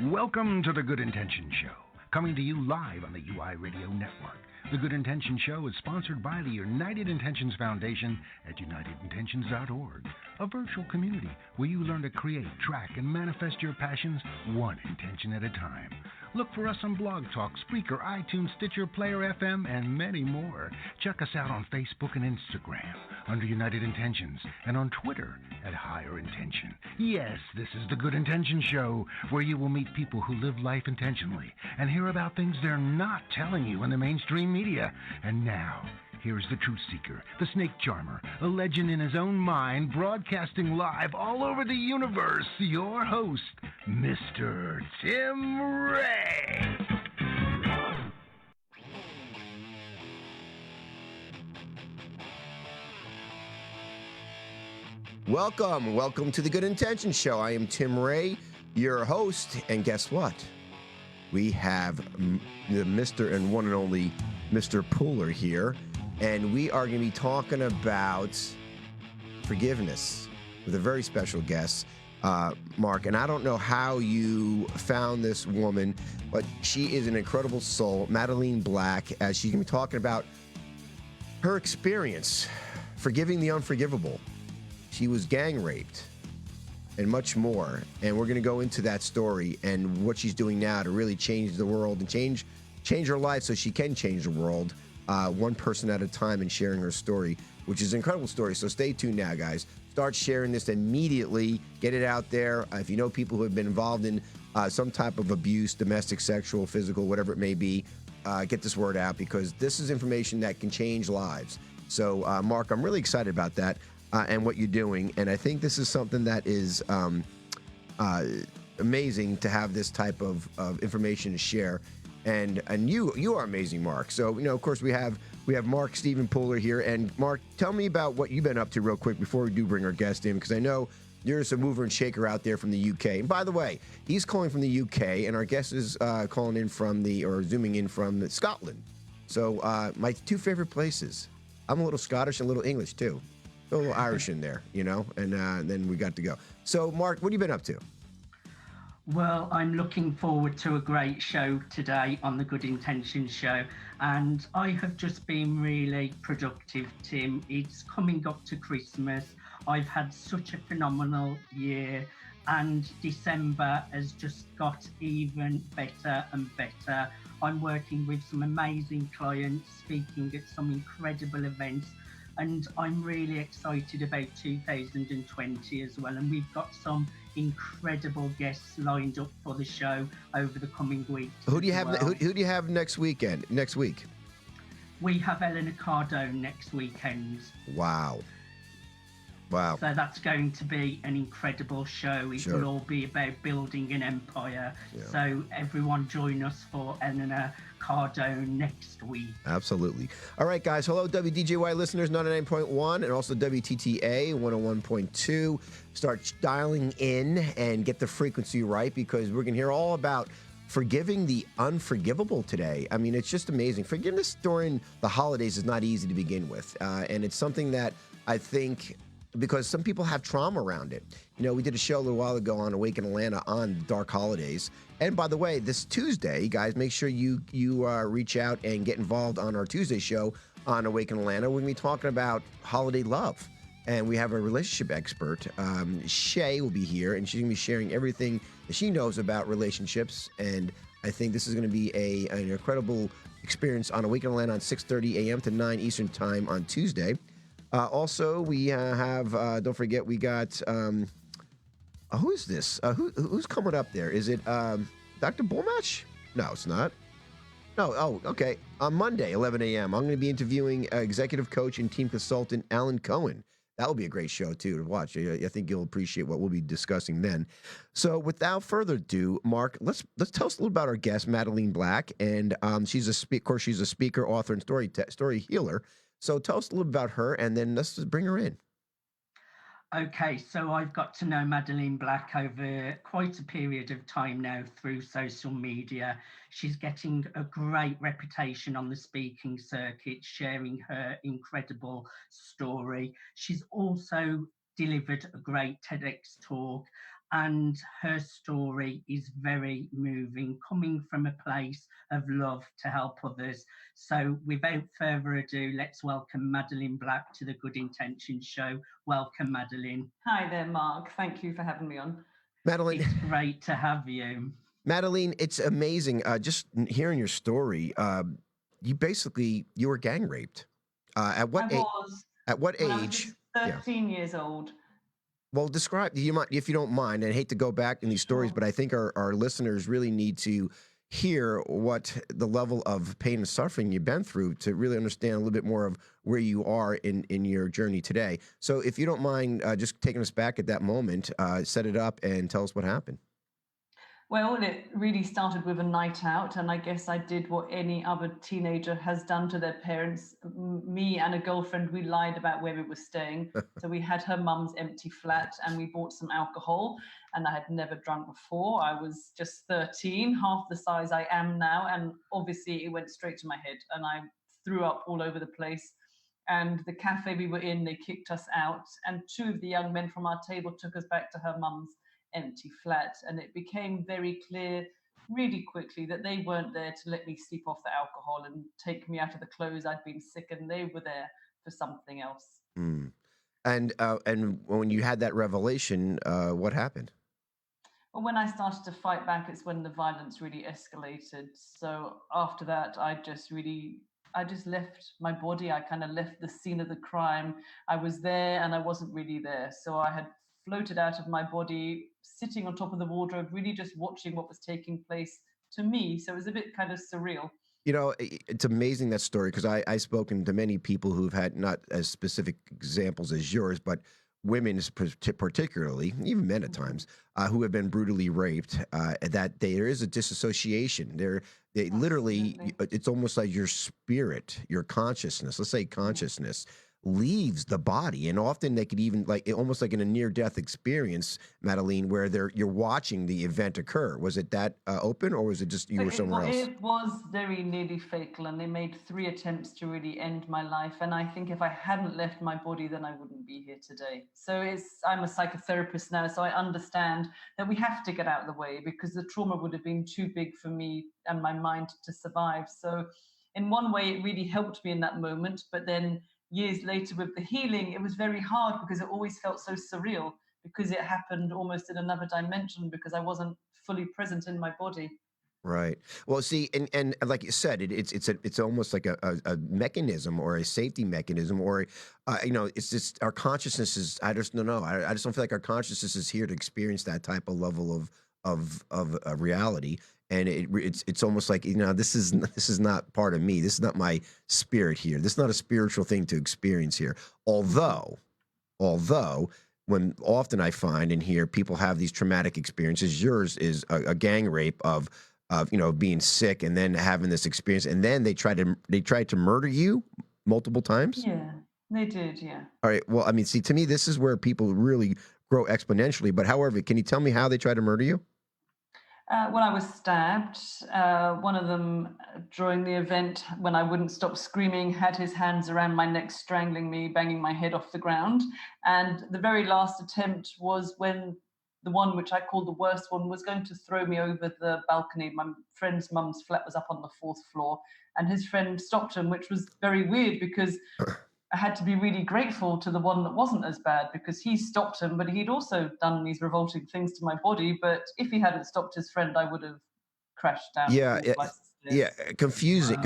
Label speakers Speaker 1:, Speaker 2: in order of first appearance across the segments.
Speaker 1: Welcome to the Good Intentions Show, coming to you live on the UI Radio Network. The Good Intentions Show is sponsored by the United Intentions Foundation at unitedintentions.org, a virtual community where you learn to create, track, and manifest your passions one intention at a time. Look for us on Blog Talk, Spreaker, iTunes, Stitcher, Player FM, and many more. Check us out on Facebook and Instagram under United Intentions and on Twitter at Higher Intention. Yes, this is the Good Intentions Show, where you will meet people who live life intentionally and hear about things they're not telling you in the mainstream media. And now, here's the truth seeker, the snake charmer, a legend in his own mind, broadcasting live all over the universe, your host, Mr. Tim Ray.
Speaker 2: Welcome to the Good Intentions Show. I am Tim Ray, your host, and guess what? We have the Mr. and one and only Mr. Pooler here, and we are going to be talking about forgiveness with a very special guest, Mark. And I don't know how you found this woman, but she is an incredible soul, Madeleine Black, as she's going to be talking about her experience forgiving the unforgivable. She was gang raped and much more. And we're going to go into that story and what she's doing now to really change the world and change her life so she can change the world one person at a time and sharing her story, which is an incredible story. So stay tuned now, guys. Start sharing this immediately. Get it out there. If you know people who have been involved in some type of abuse, domestic, sexual, physical, whatever it may be, get this word out because this is information that can change lives. So, Mark, I'm really excited about that. And what you're doing. And I think this is something that is amazing to have this type of information to share. And you are amazing, Mark. So, of course, we have Mark Stephen Pooler here. And, Mark, tell me about what you've been up to real quick before we do bring our guest in, because I know you're just a mover and shaker out there from the UK. And, by the way, he's calling from the UK, and our guest is calling in zooming in from Scotland. So, my two favorite places. I'm a little Scottish and a little English, too. A little Irish in there, and then we got to go. So, Mark, what have you been up to?
Speaker 3: Well, I'm looking forward to a great show today on the Good Intentions Show, and I have just been really productive, Tim. It's coming up to Christmas. I've had such a phenomenal year, and December has just got even better and better. I'm working with some amazing clients, speaking at some incredible events, and I'm really excited about 2020 as well. And we've got some incredible guests lined up for the show over the coming weeks.
Speaker 2: Who do you have? Who do you have next week?
Speaker 3: We have Eleanor Cardone next weekend.
Speaker 2: Wow.
Speaker 3: So that's going to be an incredible show. It will all be about building an empire. Yeah. So everyone join us for Eleanor Cardone next week.
Speaker 2: Absolutely. All right, guys. Hello, WDJY listeners, 99.1 and also WTTA 101.2. Start dialing in and get the frequency right because we're going to hear all about forgiving the unforgivable today. I mean, it's just amazing. Forgiveness during the holidays is not easy to begin with. And it's something that I think, because some people have trauma around it. We did a show a little while ago on Awaken Atlanta on dark holidays. And by the way, this Tuesday, guys, make sure you reach out and get involved on our Tuesday show on Awaken Atlanta. We're going to be talking about holiday love. And we have a relationship expert. Shay will be here, and she's going to be sharing everything that she knows about relationships. And I think this is going to be an incredible experience on Awaken Atlanta on 6:30 a.m. to 9 Eastern Time on Tuesday. Also, we have, don't forget, we got, who is this? Who's coming up there? Is it Dr. Bullmatch? No, it's not. No, okay. On Monday, 11 a.m., I'm going to be interviewing executive coach and team consultant Alan Cohen. That will be a great show, too, to watch. I think you'll appreciate what we'll be discussing then. So without further ado, Mark, let's tell us a little about our guest, Madeleine Black. And she's a speaker, author, and story healer. So tell us a little about her, and then let's just bring her in.
Speaker 3: Okay, so I've got to know Madeleine Black over quite a period of time now through social media. She's getting a great reputation on the speaking circuit, sharing her incredible story. She's also delivered a great TEDx talk, and her story is very moving, coming from a place of love to help others. So, without further ado, let's welcome Madeleine Black to the Good Intentions Show. Welcome, Madeleine.
Speaker 4: Hi there, Mark. Thank you for having me on.
Speaker 2: Madeline.
Speaker 3: It's great to have you.
Speaker 2: Madeline, it's amazing. Just hearing your story, you were gang raped. At what age? At what
Speaker 4: when
Speaker 2: age?
Speaker 4: I was 13 years old.
Speaker 2: Well, describe. Do you mind, if you don't mind? I hate to go back in these stories,
Speaker 4: Sure.
Speaker 2: but I think our listeners really need to hear what the level of pain and suffering you've been through to really understand a little bit more of where you are in your journey today. So, if you don't mind, just taking us back at that moment, set it up and tell us what happened.
Speaker 4: Well, it really started with a night out, and I guess I did what any other teenager has done to their parents. Me and a girlfriend, we lied about where we were staying. So we had her mum's empty flat, and we bought some alcohol, and I had never drunk before. I was just 13, half the size I am now, and obviously it went straight to my head, and I threw up all over the place. And the cafe we were in, they kicked us out, and two of the young men from our table took us back to her mum's empty flat, and it became very clear really quickly that they weren't there to let me sleep off the alcohol and take me out of the clothes. I'd been sick, and they were there for something else.
Speaker 2: Mm. And when you had that revelation, what happened?
Speaker 4: But when I started to fight back, it's when the violence really escalated. So after that, I just left my body. I kind of left the scene of the crime. I was there and I wasn't really there. So I had floated out of my body, sitting on top of the wardrobe, really just watching what was taking place to me. So it was a bit kind of surreal.
Speaker 2: You know, it's amazing, that story, because I've spoken to many people who've had not as specific examples as yours, but women particularly, even men at times, who have been brutally raped, that there is a disassociation. They literally, it's almost like your spirit, your consciousness, let's say consciousness, leaves the body, and often they could even almost like in a near-death experience, Madeleine, where you're watching the event occur. Was it that open, or was it just you were somewhere else?
Speaker 4: It was very nearly fatal, and they made 3 attempts to really end my life. And I think if I hadn't left my body, then I wouldn't be here today. So I'm a psychotherapist now, so I understand that we have to get out of the way, because the trauma would have been too big for me and my mind to survive. So in one way, it really helped me in that moment, but then years later with the healing, it was very hard, because it always felt so surreal, because it happened almost in another dimension, because I wasn't fully present in my body.
Speaker 2: Right. Well, see, and like you said, it's almost like a mechanism, or a safety mechanism, or it's just our consciousness is. I just don't know. I just don't feel like our consciousness is here to experience that type of level of reality. And it's almost like, this is not part of me. This is not my spirit here. This is not a spiritual thing to experience here. Although when often I find and hear people have these traumatic experiences, yours is a gang rape of being sick and then having this experience, and then they tried to murder you multiple times.
Speaker 4: Yeah, they did. Yeah.
Speaker 2: All right. Well, I mean, see, to me, this is where people really grow exponentially. But however, can you tell me how they tried to murder you?
Speaker 4: When I was stabbed, one of them during the event, when I wouldn't stop screaming, had his hands around my neck, strangling me, banging my head off the ground. And the very last attempt was when the one which I called the worst one was going to throw me over the balcony. My friend's mum's flat was up on the 4th floor, and his friend stopped him, which was very weird, because I had to be really grateful to the one that wasn't as bad, because he stopped him, but he'd also done these revolting things to my body. But if he hadn't stopped his friend, I would have crashed down.
Speaker 2: Yeah, confusion.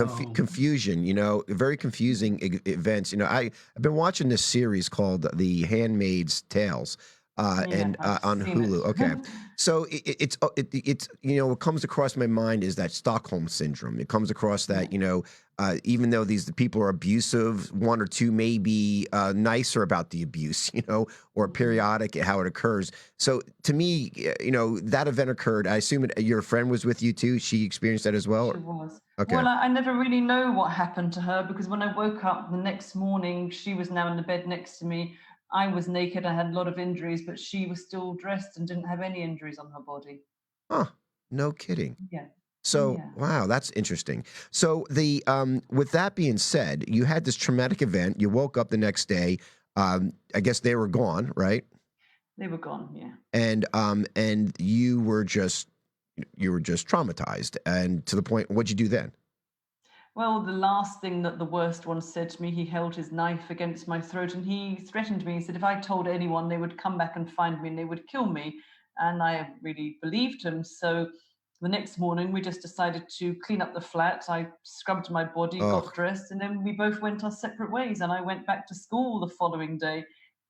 Speaker 2: Very confusing events. I've been watching this series called The Handmaid's Tales. On Hulu. Okay. So it's what comes across my mind is that Stockholm syndrome. It comes across that, even though the people are abusive, one or two may be nicer about the abuse, or periodic how it occurs. So to me, that event occurred. I assume your friend was with you too. She experienced that as well?
Speaker 4: She was.
Speaker 2: Okay.
Speaker 4: Well, I never really know what happened to her, because when I woke up the next morning, she was now in the bed next to me. I was naked. I had a lot of injuries, but she was still dressed and didn't have any injuries on her body.
Speaker 2: Huh. No kidding.
Speaker 4: Yeah.
Speaker 2: So, wow, that's interesting. So with that being said, you had this traumatic event. You woke up the next day. I guess they were gone, right?
Speaker 4: They were gone, yeah.
Speaker 2: And you were just traumatized, and to the point. What'd you do then?
Speaker 4: Well, the last thing that the worst one said to me, he held his knife against my throat and he threatened me. He said if I told anyone, they would come back and find me and they would kill me. And I really believed him. So the next morning, we just decided to clean up the flat. I scrubbed my body,
Speaker 2: Oh,
Speaker 4: got dressed, and then we both went our separate ways. And I went back to school the following day,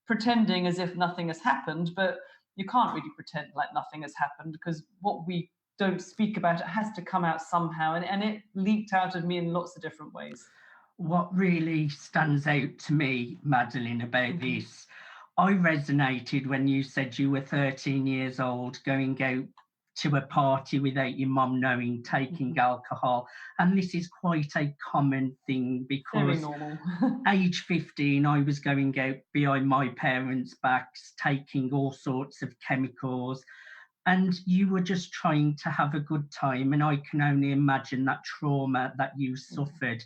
Speaker 4: pretending as if nothing has happened. But you can't really pretend like nothing has happened because what we don't speak about it has to come out somehow, and it leaked out of me in lots of different ways.
Speaker 3: What really stands out to me, Madeline, about this, I resonated when you said you were 13 years old, going out to a party without your mum knowing, taking alcohol. And this is quite a common thing
Speaker 4: Very
Speaker 3: because
Speaker 4: normal.
Speaker 3: age 15, I was going out behind my parents' backs, taking all sorts of chemicals, and you were just trying to have a good time. And I can only imagine that trauma that you suffered.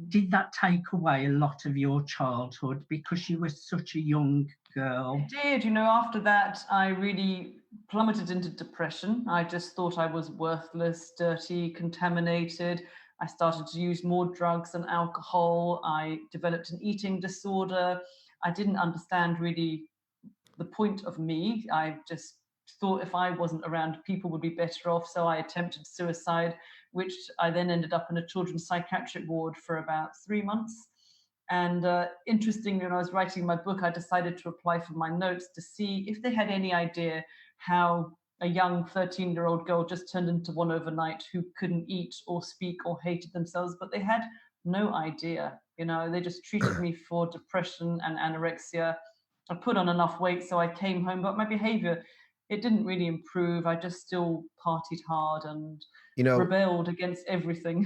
Speaker 3: Did that take away a lot of your childhood because you were such a young girl?
Speaker 4: It did. You know, after that, I really plummeted into depression. I just thought I was worthless, dirty, contaminated. I started to use more drugs and alcohol. I developed an eating disorder. I didn't understand really the point of me. I just thought if I wasn't around, people would be better off. So I attempted suicide, which I then ended up in a children's psychiatric ward for about 3 months. And interestingly, when I was writing my book, I decided to apply for my notes to see if they had any idea how a young 13-year-old girl just turned into one overnight who couldn't eat or speak or hated themselves, but they had no idea. You know, they just treated me for depression and anorexia. I put on enough weight, so I came home, but my behavior, it didn't really improve. I just still partied hard and
Speaker 2: you know,
Speaker 4: rebelled against everything.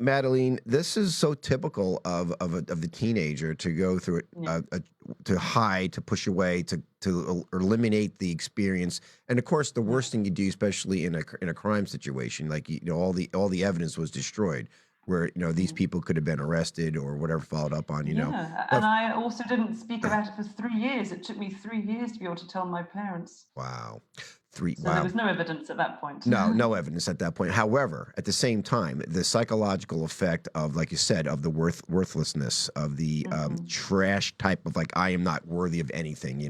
Speaker 2: Madeline, this is so typical of the teenager to go through it,
Speaker 4: Yeah.
Speaker 2: to hide, to push away, to eliminate the experience. And of course, the worst thing you do, especially in a crime situation, like all the evidence was destroyed, where these people could have been arrested or whatever followed up on.
Speaker 4: Yeah, and
Speaker 2: But
Speaker 4: I also didn't speak about it for 3 years. It took me 3 years to be able to tell my parents.
Speaker 2: wow,
Speaker 4: So there
Speaker 2: wow.
Speaker 4: was no evidence at that point.
Speaker 2: No evidence at that point. However, at the same time, the psychological effect of, like you said, of the worthlessness, of the trash type of like, I am not worthy of anything,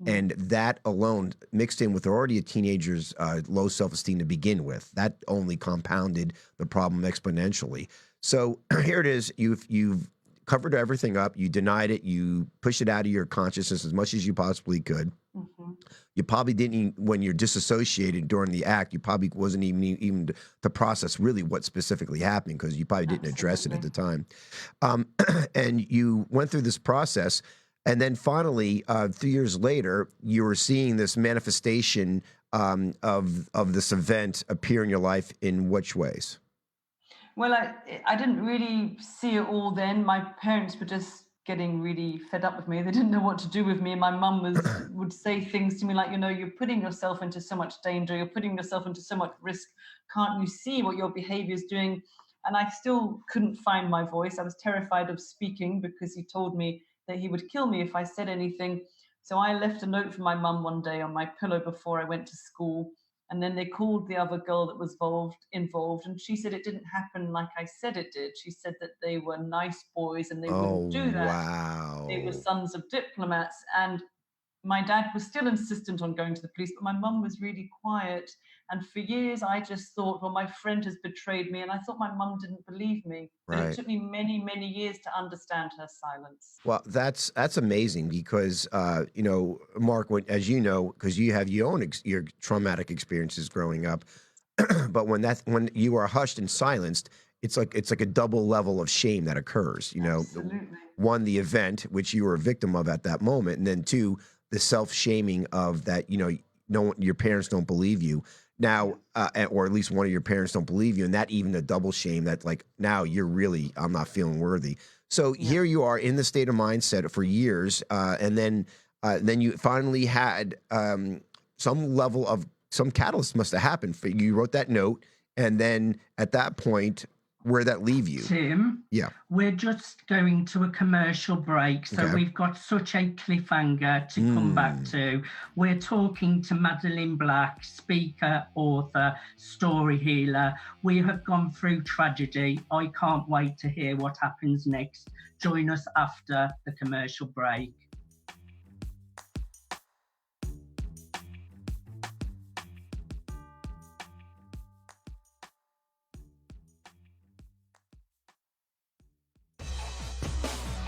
Speaker 2: and that alone mixed in with already a teenager's low self-esteem to begin with, that only compounded the problem exponentially. So here it is. You've covered everything up. You denied it. You pushed it out of your consciousness as much as you possibly could. You probably didn't even, when you're disassociated during the act, you probably wasn't even to process really what specifically happened because you probably didn't address it at the time. And you went through this process, and then finally, 3 years later, you were seeing this manifestation of this event appear in your life in which ways?
Speaker 4: Well, I didn't really see it all then. My parents were just getting really fed up with me. They didn't know what to do with me. And my mum would say things to me like, you're putting yourself into so much danger. You're putting yourself into so much risk. Can't you see what your behavior is doing? And I still couldn't find my voice. I was terrified of speaking because he told me that he would kill me if I said anything. So I left a note for my mum one day on my pillow before I went to school. And then they called the other girl that was involved, and she said it didn't happen like I said it did. She said that they were nice boys and they
Speaker 2: Oh,
Speaker 4: wouldn't do that. They were
Speaker 2: wow.
Speaker 4: sons of diplomats. And my dad was still insistent on going to the police, but my mum was really quiet. And for years, I just thought, well, my friend has betrayed me. And I thought my mum didn't believe me. But it
Speaker 2: Right.
Speaker 4: took me many, many years to understand her silence.
Speaker 2: Well, that's amazing because Mark, as you know, because you have your own your traumatic experiences growing up, but when you are hushed and silenced, it's like a double level of shame that occurs.
Speaker 4: Absolutely.
Speaker 2: One, the event which you were a victim of at that moment, and then two, the self-shaming of that. No, your parents don't believe you now, or at least one of your parents don't believe you, and that even a double shame that like now I'm not feeling worthy. So here you are in the state of mindset for years, and then you finally had some level of some catalyst must have happened for you. You wrote that note, and then at that point, where'd that leave you?
Speaker 3: Tim,
Speaker 2: Yeah.
Speaker 3: we're just going to a commercial break, so
Speaker 2: Okay.
Speaker 3: we've got such a cliffhanger to come back to. We're talking to Madeleine Black, speaker, author, story healer. We have gone through tragedy. I can't wait to hear what happens next. Join us after the commercial break.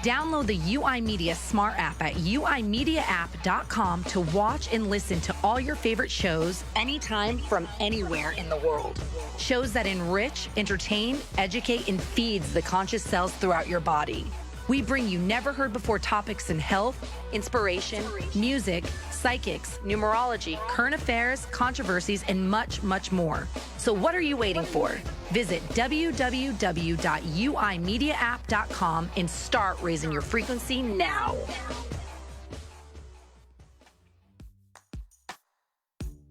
Speaker 5: Download the UI Media Smart app at uimediaapp.com to watch and listen to all your favorite shows anytime from anywhere in the world. Shows that enrich, entertain, educate, and feeds the conscious cells throughout your body. We bring you never heard before topics in health, inspiration, music, psychics, numerology, current affairs, controversies, and much, much more. So what are you waiting for? Visit www.uimediaapp.com and start raising your frequency now.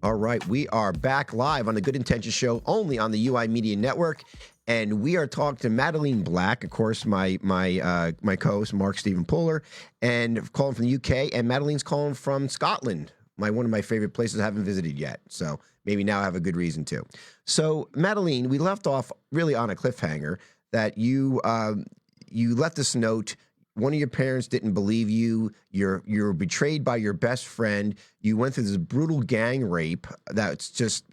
Speaker 2: All right, we are back live on the Good Intentions Show, only on the UI Media Network. And we are talking to Madeleine Black, of course, my co-host, Mark Stephen Puller, and calling from the UK. And Madeleine's calling from Scotland, one of my favorite places I haven't visited yet. So maybe now I have a good reason to. So, Madeleine, we left off really on a cliffhanger that you left this note. One of your parents didn't believe you. You're betrayed by your best friend. You went through this brutal gang rape that's just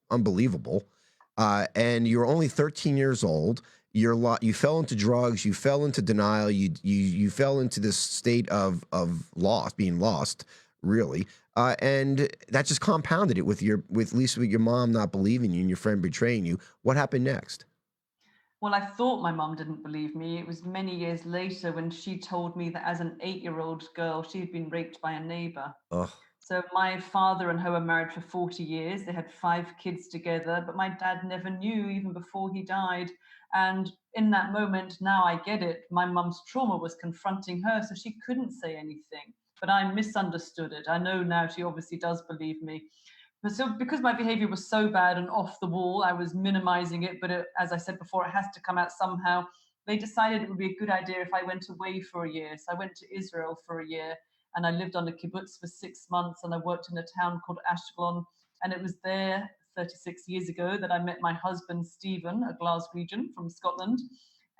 Speaker 2: unbelievable. And you're only 13 years old. You fell into drugs. You fell into denial. You fell into this state of being lost, really. And that just compounded it with at least with your mom not believing you and your friend betraying you. What happened next?
Speaker 4: Well, I thought my mum didn't believe me. It was many years later when she told me that as an 8-year-old girl, she had been raped by a neighbor.
Speaker 2: Ugh.
Speaker 4: So my father and her were married for 40 years. They had 5 kids together, but my dad never knew even before he died. And in that moment, now I get it. My mum's trauma was confronting her, so she couldn't say anything. But I misunderstood it. I know now she obviously does believe me. But so because my behavior was so bad and off the wall, I was minimizing it. But as I said before, it has to come out somehow. They decided it would be a good idea if I went away for a year. So I went to Israel for a year. And I lived on a kibbutz for 6 months, and I worked in a town called Ashkelon. And it was there 36 years ago that I met my husband, Stephen, a Glaswegian from Scotland.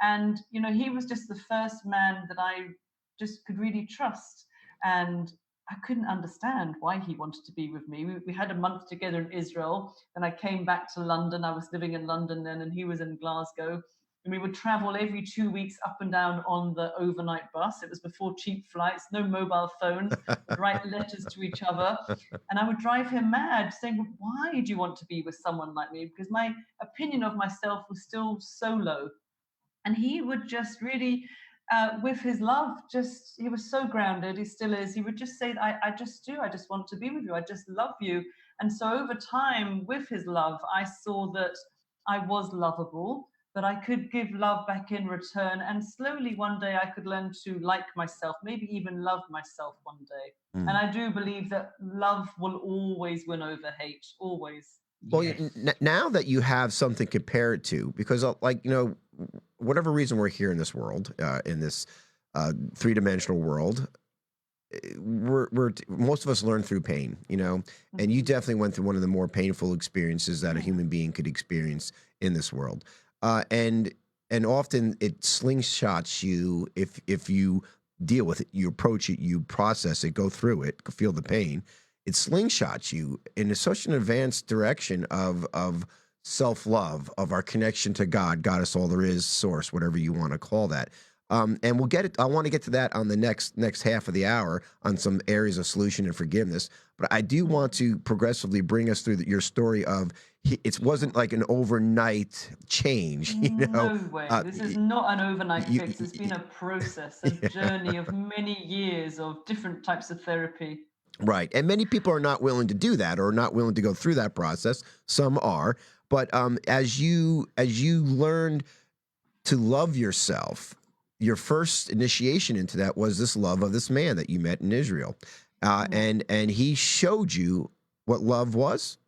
Speaker 4: And, he was just the first man that I just could really trust. And I couldn't understand why he wanted to be with me. We had a month together in Israel. Then I came back to London. I was living in London then, and he was in Glasgow. And we would travel every 2 weeks up and down on the overnight bus. It was before cheap flights, no mobile phones, would write letters to each other. And I would drive him mad, saying, why do you want to be with someone like me? Because my opinion of myself was still so low. And he would just really, with his love, he was so grounded, he still is. He would just say, I just do. I just want to be with you. I just love you. And so over time, with his love, I saw that I was lovable, that I could give love back in return. And slowly one day I could learn to like myself, maybe even love myself one day. And I do believe that love will always win over hate, always.
Speaker 2: Well, now that you have something to compare it to, because whatever reason we're here in this world, in this three-dimensional world, we're most of us learn through pain, and you definitely went through one of the more painful experiences that a human being could experience in this world. And often it slingshots you if you deal with it, you approach it, you process it, go through it, feel the pain. It slingshots you in such an advanced direction of self-love, of our connection to God, Goddess, all there is, source, whatever you want to call that. And we'll get it. I want to get to that on the next half of the hour on some areas of solution and forgiveness. But I do want to progressively bring us through your story of it wasn't like an overnight change.
Speaker 4: No way. This is not an overnight fix. It's been a process, a journey of many years of different types of therapy.
Speaker 2: Right. And many people are not willing to do that or not willing to go through that process. Some are. But as you learned to love yourself, your first initiation into that was this love of this man that you met in Israel. And he showed you what love was.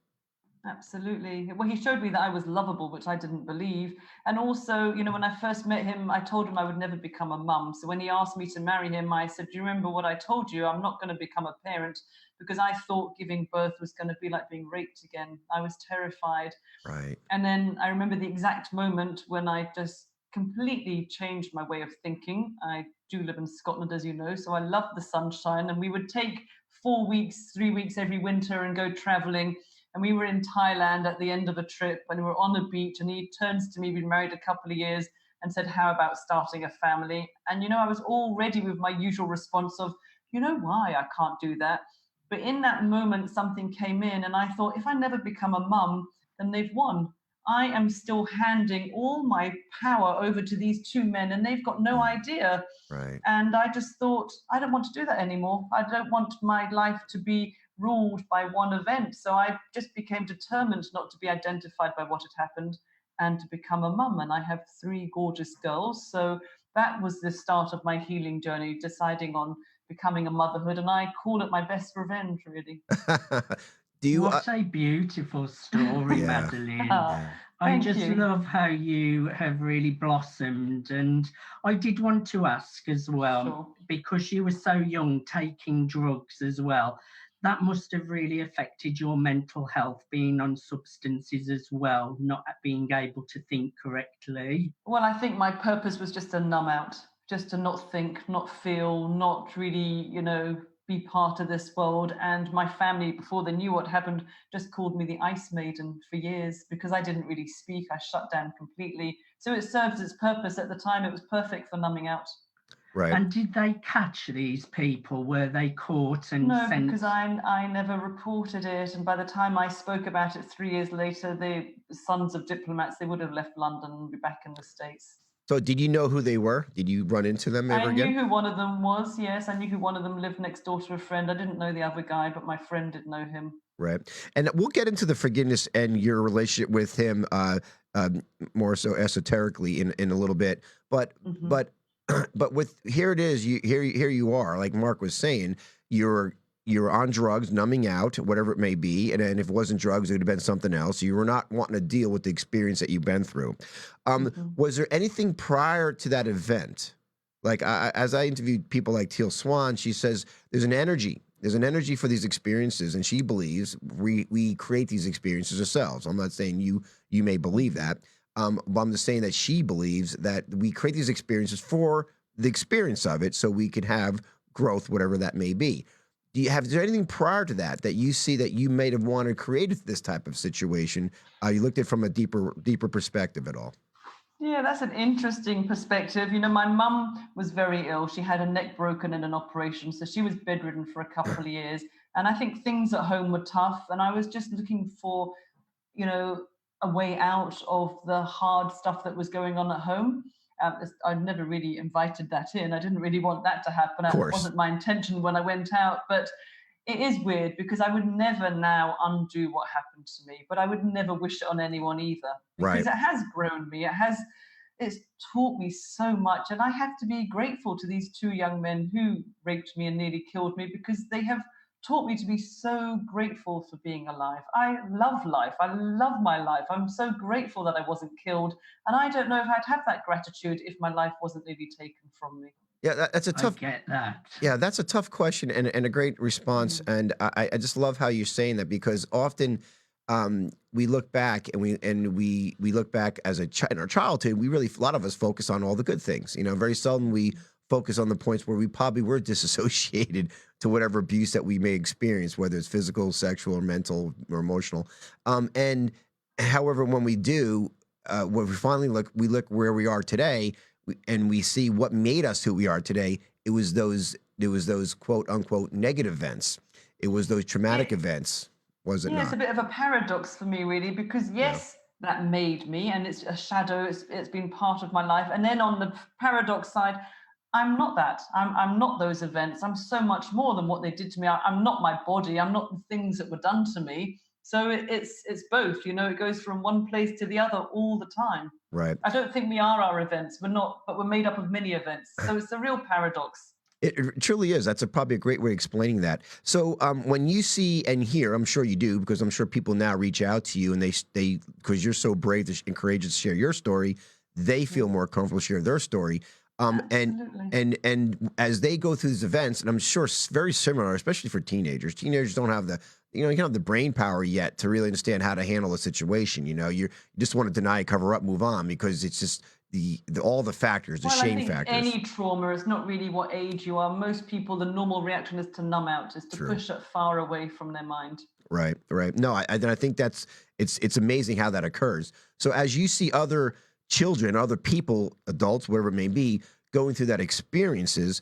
Speaker 4: Absolutely. Well, he showed me that I was lovable, which I didn't believe. And also, when I first met him, I told him I would never become a mum. So when he asked me to marry him, I said, "Do you remember what I told you? I'm not going to become a parent," because I thought giving birth was going to be like being raped again. I was terrified.
Speaker 2: Right.
Speaker 4: And then I remember the exact moment when I just completely changed my way of thinking. I do live in Scotland, as you know, so I love the sunshine. And we would take 4 weeks, 3 weeks every winter and go traveling. And we were in Thailand at the end of a trip and we were on a beach. And he turns to me, we'd been married a couple of years, and said, "How about starting a family?" And, I was all ready with my usual response of, "Why? I can't do that." But in that moment, something came in, and I thought, if I never become a mum, then they've won. I am still handing all my power over to these two men, and they've got no idea.
Speaker 2: Right.
Speaker 4: And I just thought, I don't want to do that anymore. I don't want my life to be ruled by one event. So I just became determined not to be identified by what had happened and to become a mum. And I have 3 gorgeous girls. So that was the start of my healing journey, deciding on becoming a motherhood. And I call it my best revenge, really.
Speaker 2: Do you?
Speaker 3: What a beautiful story,
Speaker 2: Yeah.
Speaker 3: Madeleine.
Speaker 2: Yeah.
Speaker 3: I
Speaker 4: Thank
Speaker 3: just
Speaker 4: you.
Speaker 3: love how you have really blossomed. And I did want to ask as well,
Speaker 4: Sure.
Speaker 3: because you were so young, taking drugs as well, that must have really affected your mental health, being on substances as well, not being able to think correctly.
Speaker 4: Well, I think my purpose was just to numb out, just to not think, not feel, not really, be part of this world. And my family, before they knew what happened, just called me the Ice Maiden for years because I didn't really speak. I shut down completely. So it served its purpose at the time. It was perfect for numbing out.
Speaker 2: Right.
Speaker 3: And did they catch these people? Were they caught and
Speaker 4: No,
Speaker 3: sent?
Speaker 4: because I never reported it. And by the time I spoke about it 3 years later, the sons of diplomats, they would have left London and be back in the States.
Speaker 2: So did you know who they were? Did you run into them ever
Speaker 4: I
Speaker 2: again?
Speaker 4: knew who one of them was, yes. I knew who one of them lived next door to a friend. I didn't know the other guy, but my friend did know him.
Speaker 2: Right. And we'll get into the forgiveness and your relationship with him more so esoterically in a little bit. But but with here it is, here you are, like Mark was saying, you're on drugs, numbing out, whatever it may be, and if it wasn't drugs, it would have been something else. You were not wanting to deal with the experience that you've been through. Was there anything prior to that event? Like as I interviewed people like Teal Swan, she says there's an energy. There's an energy for these experiences, and she believes we create these experiences ourselves. I'm not saying you may believe that, but I'm just saying that she believes that we create these experiences for the experience of it, so we can have growth, whatever that may be. Is there anything prior to that you see that you may have wanted to create this type of situation? You looked at it from a deeper perspective at all?
Speaker 4: Yeah, that's an interesting perspective. My mum was very ill. She had a neck broken in an operation, so she was bedridden for a couple of years. And I think things at home were tough. And I was just looking for, a way out of the hard stuff that was going on at home. I'd never really invited that in. I didn't really want that to happen. It wasn't my intention when I went out. But it is weird because I would never now undo what happened to me, but I would never wish it on anyone either. Because it has grown me. It's taught me so much. And I have to be grateful to these 2 young men who raped me and nearly killed me because they have taught me to be so grateful for being alive. I love life. I love my life. I'm so grateful that I wasn't killed. And I don't know if I'd have that gratitude if my life wasn't really taken from me.
Speaker 2: Yeah, that's a tough.
Speaker 3: I get that.
Speaker 2: Yeah, that's a tough question and a great response. And I just love how you're saying that because often we look back and we look back as in our childhood. A lot of us focus on all the good things. Very seldom we focus on the points where we probably were disassociated to whatever abuse that we may experience, whether it's physical, sexual, or mental, or emotional. And however, when we do, when we finally look where we are today, and we see what made us who we are today. It was those quote unquote negative events. It was those traumatic events, was it not?
Speaker 4: It's a bit of a paradox for me, really, because that made me, and it's a shadow. It's been part of my life. And then on the paradox side, I'm not that. I'm not those events. I'm so much more than what they did to me. I'm not my body. I'm not the things that were done to me. So it's both, it goes from one place to the other all the time.
Speaker 2: Right.
Speaker 4: I don't think we are our events. We're not, but we're made up of many events. So it's a real paradox.
Speaker 2: It truly is. That's probably a great way of explaining that. So when you see and hear, I'm sure you do, because I'm sure people now reach out to you and they because you're so brave and courageous to share your story, they feel more comfortable sharing their story.
Speaker 4: Absolutely.
Speaker 2: And as they go through these events, and I'm sure very similar, especially for teenagers. Teenagers don't have the you don't have the brain power yet to really understand how to handle a situation. You just want to deny, cover up, move on because it's just all the factors, the
Speaker 4: Well, I
Speaker 2: shame
Speaker 4: think
Speaker 2: factors.
Speaker 4: any trauma is not really what age you are. Most people, the normal reaction is to numb out, is to
Speaker 2: True.
Speaker 4: push it far away from their mind.
Speaker 2: Right, right. No, I think it's amazing how that occurs. So as you see other children, other people, adults, whatever it may be, going through that experiences,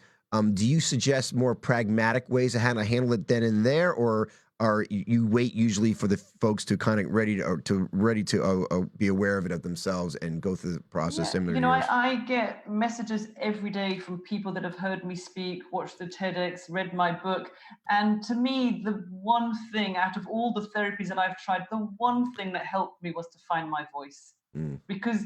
Speaker 2: do you suggest more pragmatic ways of how to handle it then and there, or you wait usually for the folks to kind of ready to be aware of it of themselves and go through the process?
Speaker 4: Yeah,
Speaker 2: Similar to yours?
Speaker 4: I get messages every day from people that have heard me speak, watched the TEDx, read my book. And to me, the one thing out of all the therapies that I've tried, the one thing that helped me was to find my voice. Because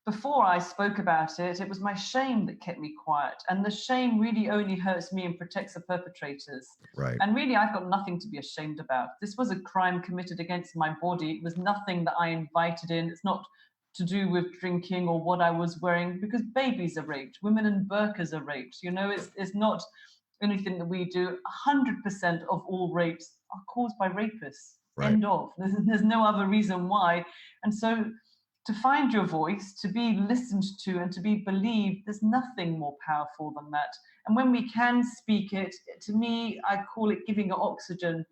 Speaker 4: before I spoke about it, it was my shame that kept me quiet. And the shame really only hurts me and protects the perpetrators.
Speaker 2: Right.
Speaker 4: And really, I've got nothing to be ashamed about. This was a crime committed against my body. It was nothing that I invited in. It's not to do with drinking or what I was wearing, because babies are raped. Women in burqas are raped. It's not anything that we do. 100% of all rapes are caused by rapists.
Speaker 2: Right.
Speaker 4: End of. There's no other reason why. And so to find your voice, to be listened to, and to be believed, there's nothing more powerful than that. And when we can speak it, to me, I call it giving it oxygen,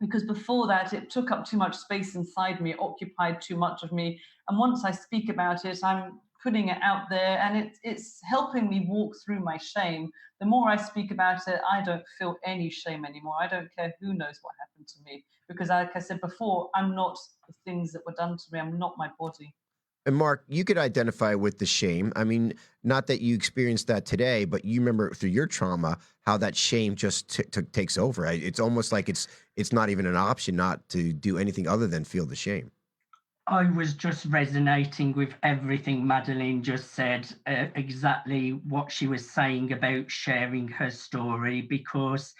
Speaker 4: because before that, it took up too much space inside me, it occupied too much of me. And once I speak about it, I'm putting it out there, and it's helping me walk through my shame. The more I speak about it, I don't feel any shame anymore. I don't care who knows what happened to me, because like I said before, I'm not the things that were done to me. I'm not my body.
Speaker 2: And Mark, you could identify with the shame. I mean, not that you experienced that today, but you remember through your trauma how that shame just takes over. It's almost like it's not even an option not to do anything other than feel the shame.
Speaker 3: I was just resonating with everything Madeleine just said, exactly what she was saying about sharing her story, because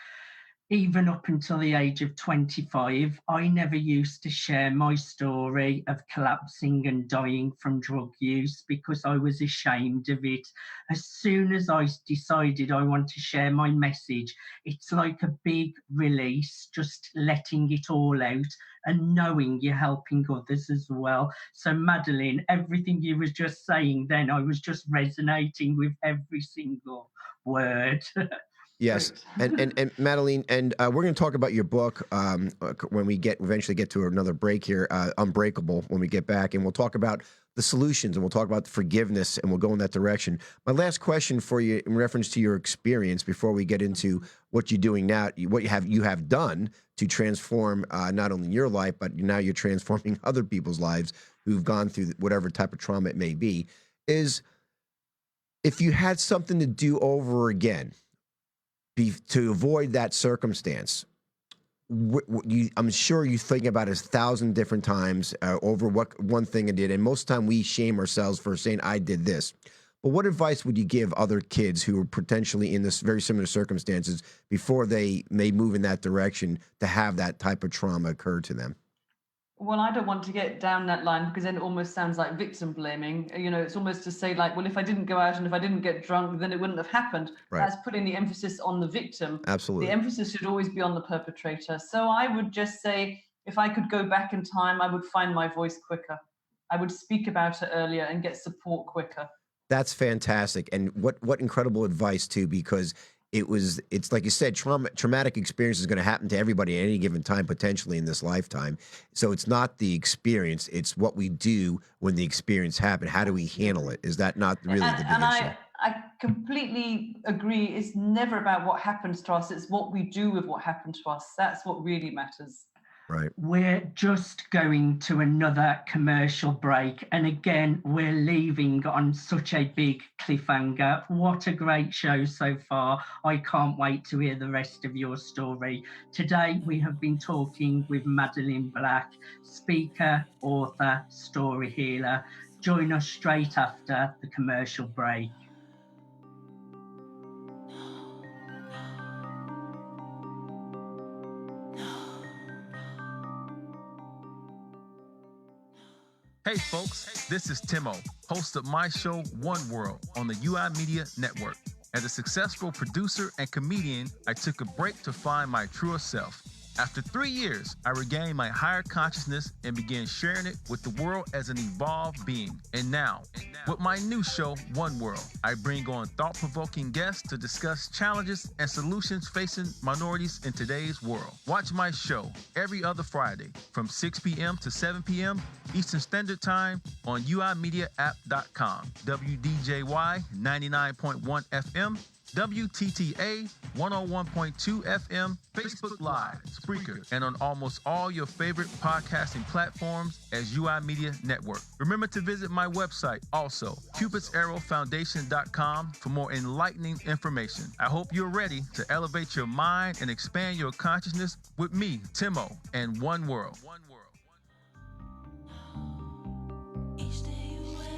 Speaker 3: even up until the age of 25, I never used to share my story of collapsing and dying from drug use because I was ashamed of it. As soon as I decided I want to share my message, it's like a big release, just letting it all out and knowing you're helping others as well. So Madeleine, everything you was just saying then, I was just resonating with every single word.
Speaker 2: Yes, and Madeleine, and we're going to talk about your book when we eventually get to another break here, Unbreakable, when we get back, and we'll talk about the solutions, and we'll talk about forgiveness, and we'll go in that direction. My last question for you, in reference to your experience, before we get into what you're doing now, what you have done to transform not only your life, but now you're transforming other people's lives who've gone through whatever type of trauma it may be, is if you had something to do over again, to avoid that circumstance, I'm sure you think about it 1,000 different times over what one thing I did. And most of the time we shame ourselves for saying, I did this. But what advice would you give other kids who are potentially in this very similar circumstances before they may move in that direction to have that type of trauma occur to them?
Speaker 4: Well, I don't want to get down that line, because then it almost sounds like victim blaming. It's almost to say like, well, if I didn't go out and if I didn't get drunk, then it wouldn't have happened.
Speaker 2: Right.
Speaker 4: That's putting the emphasis on the victim.
Speaker 2: Absolutely.
Speaker 4: The emphasis should always be on the perpetrator. So I would just say, if I could go back in time, I would find my voice quicker. I would speak about it earlier and get support quicker.
Speaker 2: That's fantastic. And what incredible advice too, because it's like you said, traumatic experience is going to happen to everybody at any given time, potentially in this lifetime. So it's not the experience, it's what we do when the experience happens. How do we handle it? Is that not really the big issue?
Speaker 4: I completely agree. It's never about what happens to us. It's what we do with what happened to us. That's what really matters.
Speaker 2: Right.
Speaker 3: We're just going to another commercial break. And again, we're leaving on such a big cliffhanger. What a great show so far. I can't wait to hear the rest of your story. Today, we have been talking with Madeleine Black, speaker, author, story healer. Join us straight after the commercial break.
Speaker 6: Hey folks, this is Timo, host of my show One World on the UI Media Network. As a successful producer and comedian, I took a break to find my truer self. After 3 years, I regained my higher consciousness and began sharing it with the world as an evolved being. And now, with my new show, One World, I bring on thought-provoking guests to discuss challenges and solutions facing minorities in today's world. Watch my show every other Friday from 6 p.m. to 7 p.m. Eastern Standard Time on uimediaapp.com, WDJY 99.1 FM, WTTA 101.2 FM, Facebook Live, Spreaker, and on almost all your favorite podcasting platforms as UI Media Network. Remember to visit my website also, cupidsarrowfoundation.com, for more enlightening information. I hope you're ready to elevate your mind and expand your consciousness with me, Timo, and One World.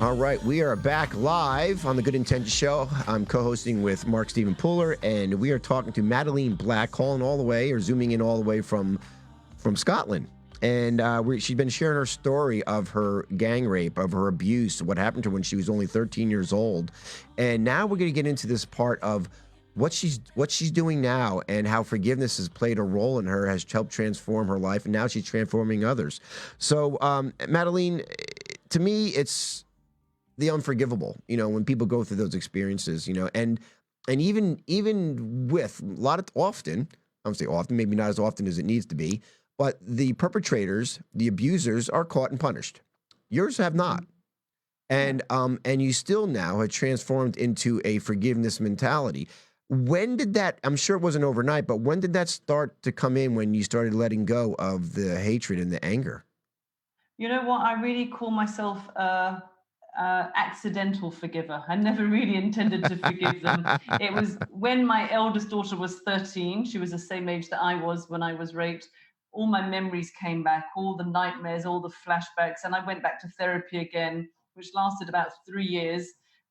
Speaker 2: All right, we are back live on the Good Intentions Show. I'm co-hosting with Mark Stephen Pooler, and we are talking to Madeleine Black, calling all the way, or zooming in all the way from Scotland. And she's been sharing her story of her gang rape, of her abuse, what happened to her when she was only 13 years old. And now we're going to get into this part of what she's doing now and how forgiveness has played a role in her, has helped transform her life, and now she's transforming others. So, Madeleine, to me, it's the unforgivable, when people go through those experiences, and even with often, I don't say often, maybe not as often as it needs to be, but the perpetrators, the abusers are caught and punished. Yours have not. And you still now have transformed into a forgiveness mentality. When did that, I'm sure it wasn't overnight, but when did that start to come in, when you started letting go of the hatred and the anger?
Speaker 4: You know what? I really call myself accidental forgiver. I never really intended to forgive them. It was when my eldest daughter was 13. She was the same age that I was when I was raped. All my memories came back, all the nightmares, all the flashbacks. And I went back to therapy again, which lasted about 3 years.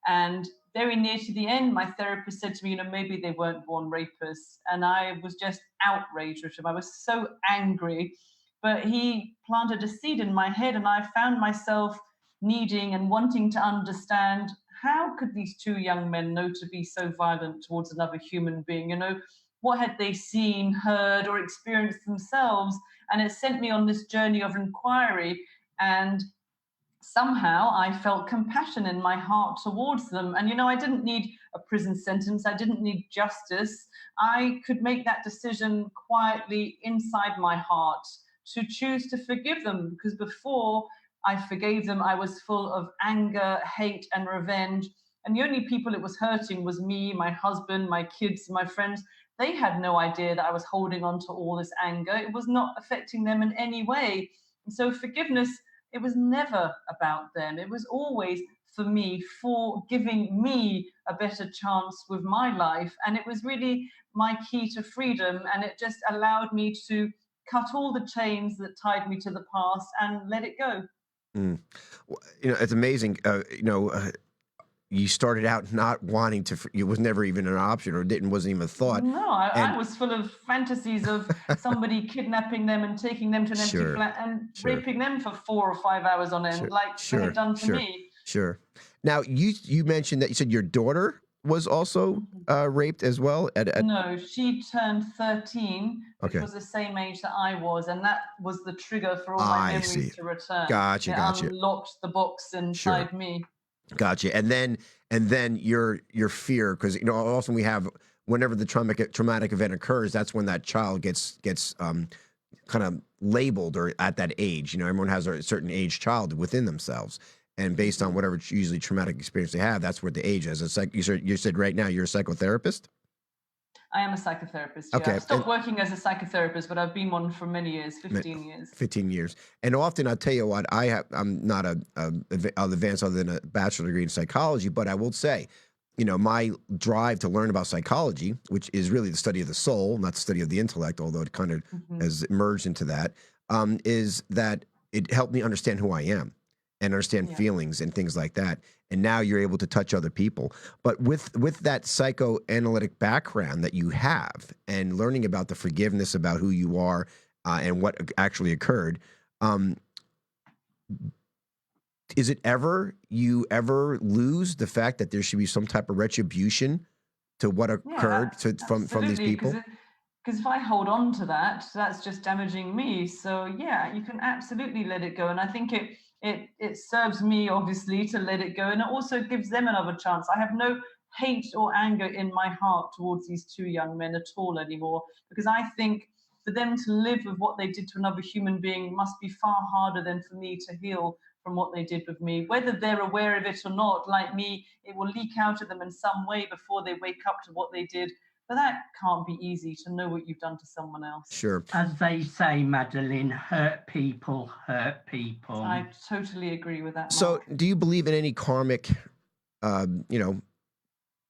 Speaker 4: And very near to the end, my therapist said to me, maybe they weren't born rapists. And I was just outraged with him. I was so angry. But he planted a seed in my head, and I found myself needing and wanting to understand, how could these two young men know to be so violent towards another human being? What had they seen, heard, or experienced themselves? And it sent me on this journey of inquiry. And somehow I felt compassion in my heart towards them. And, I didn't need a prison sentence. I didn't need justice. I could make that decision quietly inside my heart to choose to forgive them, because before I forgave them, I was full of anger, hate, and revenge. And the only people it was hurting was me, my husband, my kids, my friends. They had no idea that I was holding on to all this anger. It was not affecting them in any way. And so forgiveness, it was never about them. It was always for me, for giving me a better chance with my life. And it was really my key to freedom. And it just allowed me to cut all the chains that tied me to the past and let it go.
Speaker 2: It's amazing. You started out not wanting to. It was never even an option, or wasn't even a thought.
Speaker 4: No, I was full of fantasies of somebody kidnapping them and taking them to an empty flat and raping them for 4 or 5 hours on end, they had done to me.
Speaker 2: Sure. Now you mentioned that you said your daughter was also raped as well.
Speaker 4: No, she turned 13, which was the same age that I was, and that was the trigger for all my memories to return.
Speaker 2: Gotcha.
Speaker 4: Unlocked the box inside me.
Speaker 2: Gotcha. And then your fear, because often we have, whenever the traumatic event occurs, that's when that child gets kind of labeled, or at that age. Everyone has a certain age child within themselves. And based on whatever usually traumatic experience they have, that's where the age is. You said right now you're a psychotherapist?
Speaker 4: I am a psychotherapist. Yeah.
Speaker 2: Okay.
Speaker 4: I've stopped working as a psychotherapist, but I've been one for many years, 15 years.
Speaker 2: 15 years. And often, I'll tell you what, I'm not advanced other than a bachelor degree in psychology, but I will say, my drive to learn about psychology, which is really the study of the soul, not the study of the intellect, although it kind of has merged into that, is that it helped me understand who I am and understand feelings and things like that. And now you're able to touch other people. But with that psychoanalytic background that you have, and learning about the forgiveness about who you are and what actually occurred, is it ever you ever lose the fact that there should be some type of retribution to what occurred from these people?
Speaker 4: Because if I hold on to that, that's just damaging me. So yeah, you can absolutely let it go, and I think it serves me obviously to let it go, and it also gives them another chance. I have no hate or anger in my heart towards these two young men at all anymore, because I think for them to live with what they did to another human being must be far harder than for me to heal from what they did with me. Whether they're aware of it or not, like me, it will leak out of them in some way before they wake up to what they did. But that can't be easy, to know what you've done to someone else.
Speaker 2: Sure.
Speaker 3: As they say, Madeleine, hurt people hurt people.
Speaker 4: I totally agree with that, Mark.
Speaker 2: So do you believe in any karmic,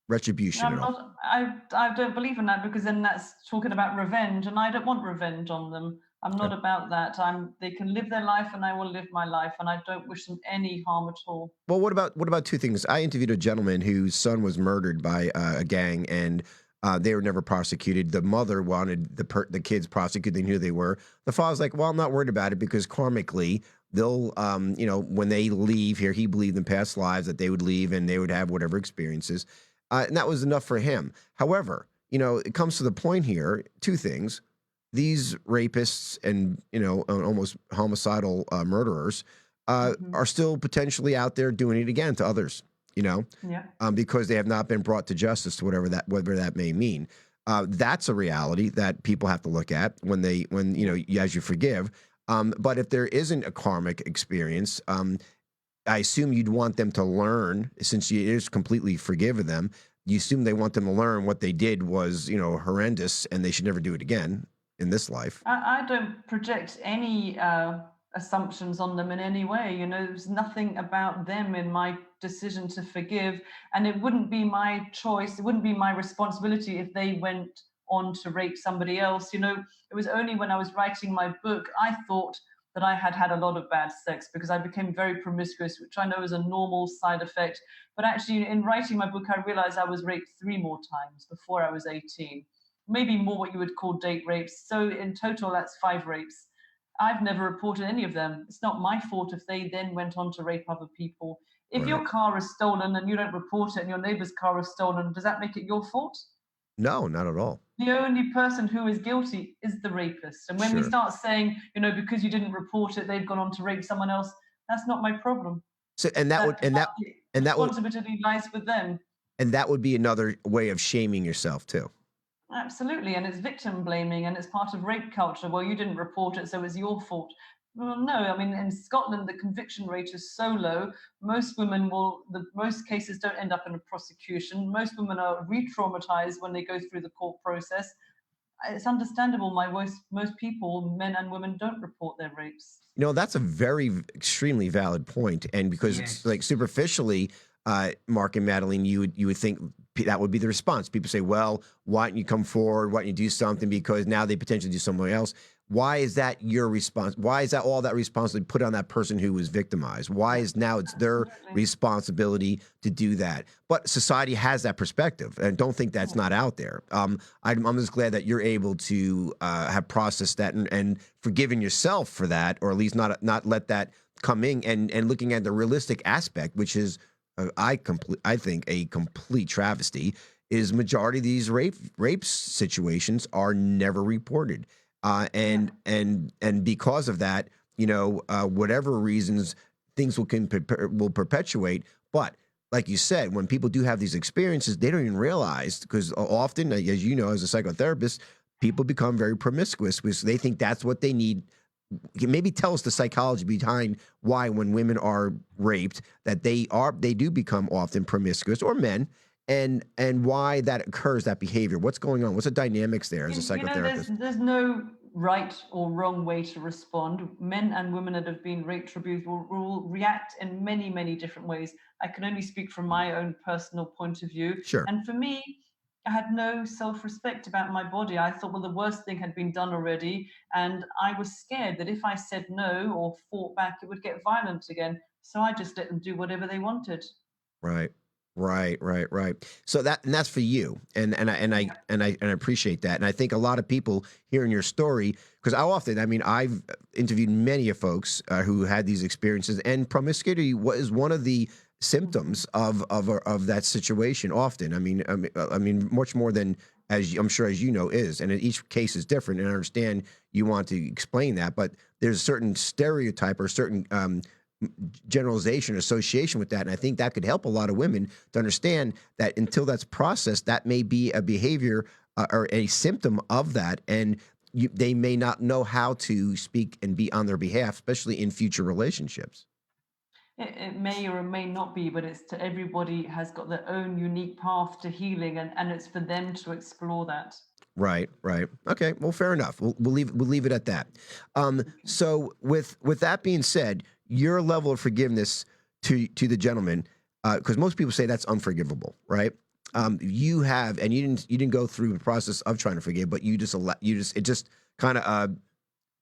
Speaker 2: retribution at all?
Speaker 4: I don't believe in that, because then that's talking about revenge, and I don't want revenge on them. I'm not about that. They can live their life, and I will live my life, and I don't wish them any harm at all.
Speaker 2: Well, what about two things? I interviewed a gentleman whose son was murdered by a gang, and they were never prosecuted. The mother wanted the kids prosecuted. They knew they were. The father's like, well, I'm not worried about it, because karmically, they'll, when they leave here, he believed in past lives that they would leave and they would have whatever experiences. And that was enough for him. However, it comes to the point here, two things. These rapists and, almost homicidal murderers are still potentially out there doing it again to others, because they have not been brought to justice, to whatever that may mean. That's a reality that people have to look at when as you forgive. But if there isn't a karmic experience, I assume you'd want them to learn, since it is completely forgiven them. You assume they want them to learn what they did was, horrendous, and they should never do it again in this life.
Speaker 4: I don't project any assumptions on them in any way. There's nothing about them in my decision to forgive, and it wouldn't be my choice. It wouldn't be my responsibility if they went on to rape somebody else. It was only when I was writing my book, I thought that I had had a lot of bad sex, because I became very promiscuous, which I know is a normal side effect. But actually, in writing my book, I realized I was raped 3 more times before I was 18. Maybe more what you would call date rapes. So in total, that's 5 rapes. I've never reported any of them. It's not my fault if they then went on to rape other people. If your car is stolen and you don't report it, and your neighbor's car is stolen, does that make it your fault?
Speaker 2: No, not at all.
Speaker 4: The only person who is guilty is the rapist. And when we start saying, because you didn't report it, they've gone on to rape someone else, that's not my problem.
Speaker 2: So,
Speaker 4: responsibility lies with them.
Speaker 2: And that would be another way of shaming yourself too.
Speaker 4: Absolutely, and it's victim blaming, and it's part of rape culture. Well, you didn't report it, so it's your fault. Well, no, I mean, in Scotland, the conviction rate is so low. Most cases don't end up in a prosecution. Most women are re-traumatized when they go through the court process. It's understandable most people, men and women, don't report their rapes.
Speaker 2: That's a very extremely valid point, and because it's like superficially, Mark and Madeleine, you would think that would be the response. People say, well, why don't you come forward? Why don't you do something? Because now they potentially do somewhere else. Why is that your response? Why is that all that responsibility put on that person who was victimized? Why is now it's their responsibility to do that? But society has that perspective, and don't think that's not out there. I'm just glad that you're able to have processed that and forgiven yourself for that, or at least not let that come in, and looking at the realistic aspect, which is I think a complete travesty, is majority of these rape situations are never reported. And because of that, whatever reasons, things will perpetuate. But like you said, when people do have these experiences, they don't even realize, because often, as you know, as a psychotherapist, people become very promiscuous because they think that's what they need. Maybe tell us the psychology behind why, when women are raped, that they do become often promiscuous, or men, and why that occurs, that behavior. What's going on? What's the dynamics there as a psychotherapist?
Speaker 4: There's no right or wrong way to respond. Men and women that have been raped or abused will react in many, many different ways. I can only speak from my own personal point of view.
Speaker 2: Sure.
Speaker 4: And for me, I had no self-respect about my body. I thought, well, the worst thing had been done already. And I was scared that if I said no or fought back, it would get violent again. So I just let them do whatever they wanted.
Speaker 2: Right. Right. So that's for you, and I appreciate that, and I think a lot of people hearing your story, because I mean, I've interviewed many of folks who had these experiences, and promiscuity was one of the symptoms of that situation. Often, I mean, much more than I'm sure as you know is, and each case is different, and I understand you want to explain that, but there's a certain stereotype or certain generalization association with that, and I think that could help a lot of women to understand that until that's processed, that may be a behavior or a symptom of that, and they may not know how to speak and be on their behalf, especially in future relationships.
Speaker 4: It may or may not be, but it's to everybody has got their own unique path to healing, and it's for them to explore that.
Speaker 2: Right. Okay, well, fair enough. We'll leave it at that. So with that being said, your level of forgiveness to the gentleman, because most people say that's unforgivable, right? You have, and you didn't go through the process of trying to forgive, but it just kind of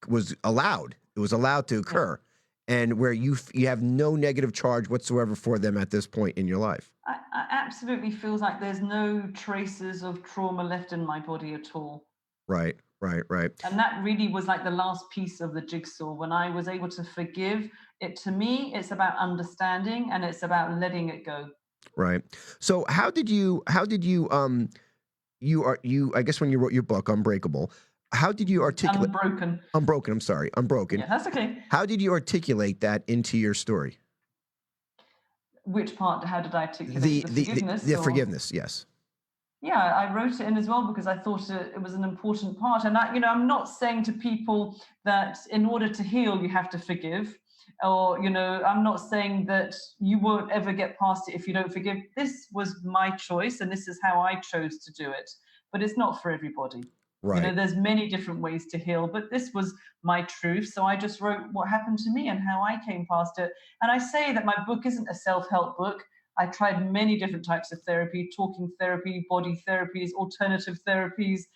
Speaker 2: was allowed. It was allowed to occur, and where you have no negative charge whatsoever for them at this point in your life.
Speaker 4: I absolutely feels like there's no traces of trauma left in my body at all.
Speaker 2: Right.
Speaker 4: And that really was like the last piece of the jigsaw. When I was able to forgive it, to me, it's about understanding and it's about letting it go.
Speaker 2: Right. So how did you I guess when you wrote your book, Unbreakable, how did you articulate Unbroken, I'm sorry. Unbroken.
Speaker 4: Yeah, that's okay.
Speaker 2: How did you articulate that into your story?
Speaker 4: Which part? How did I articulate the forgiveness?
Speaker 2: The forgiveness, yes.
Speaker 4: Yeah, I wrote it in as well because I thought it was an important part. And I'm not saying to people that in order to heal, you have to forgive. Or, I'm not saying that you won't ever get past it if you don't forgive. This was my choice and this is how I chose to do it. But it's not for everybody.
Speaker 2: Right.
Speaker 4: There's many different ways to heal, but this was my truth. So I just wrote what happened to me and how I came past it. And I say that my book isn't a self-help book. I tried many different types of therapy, talking therapy, body therapies, alternative therapies,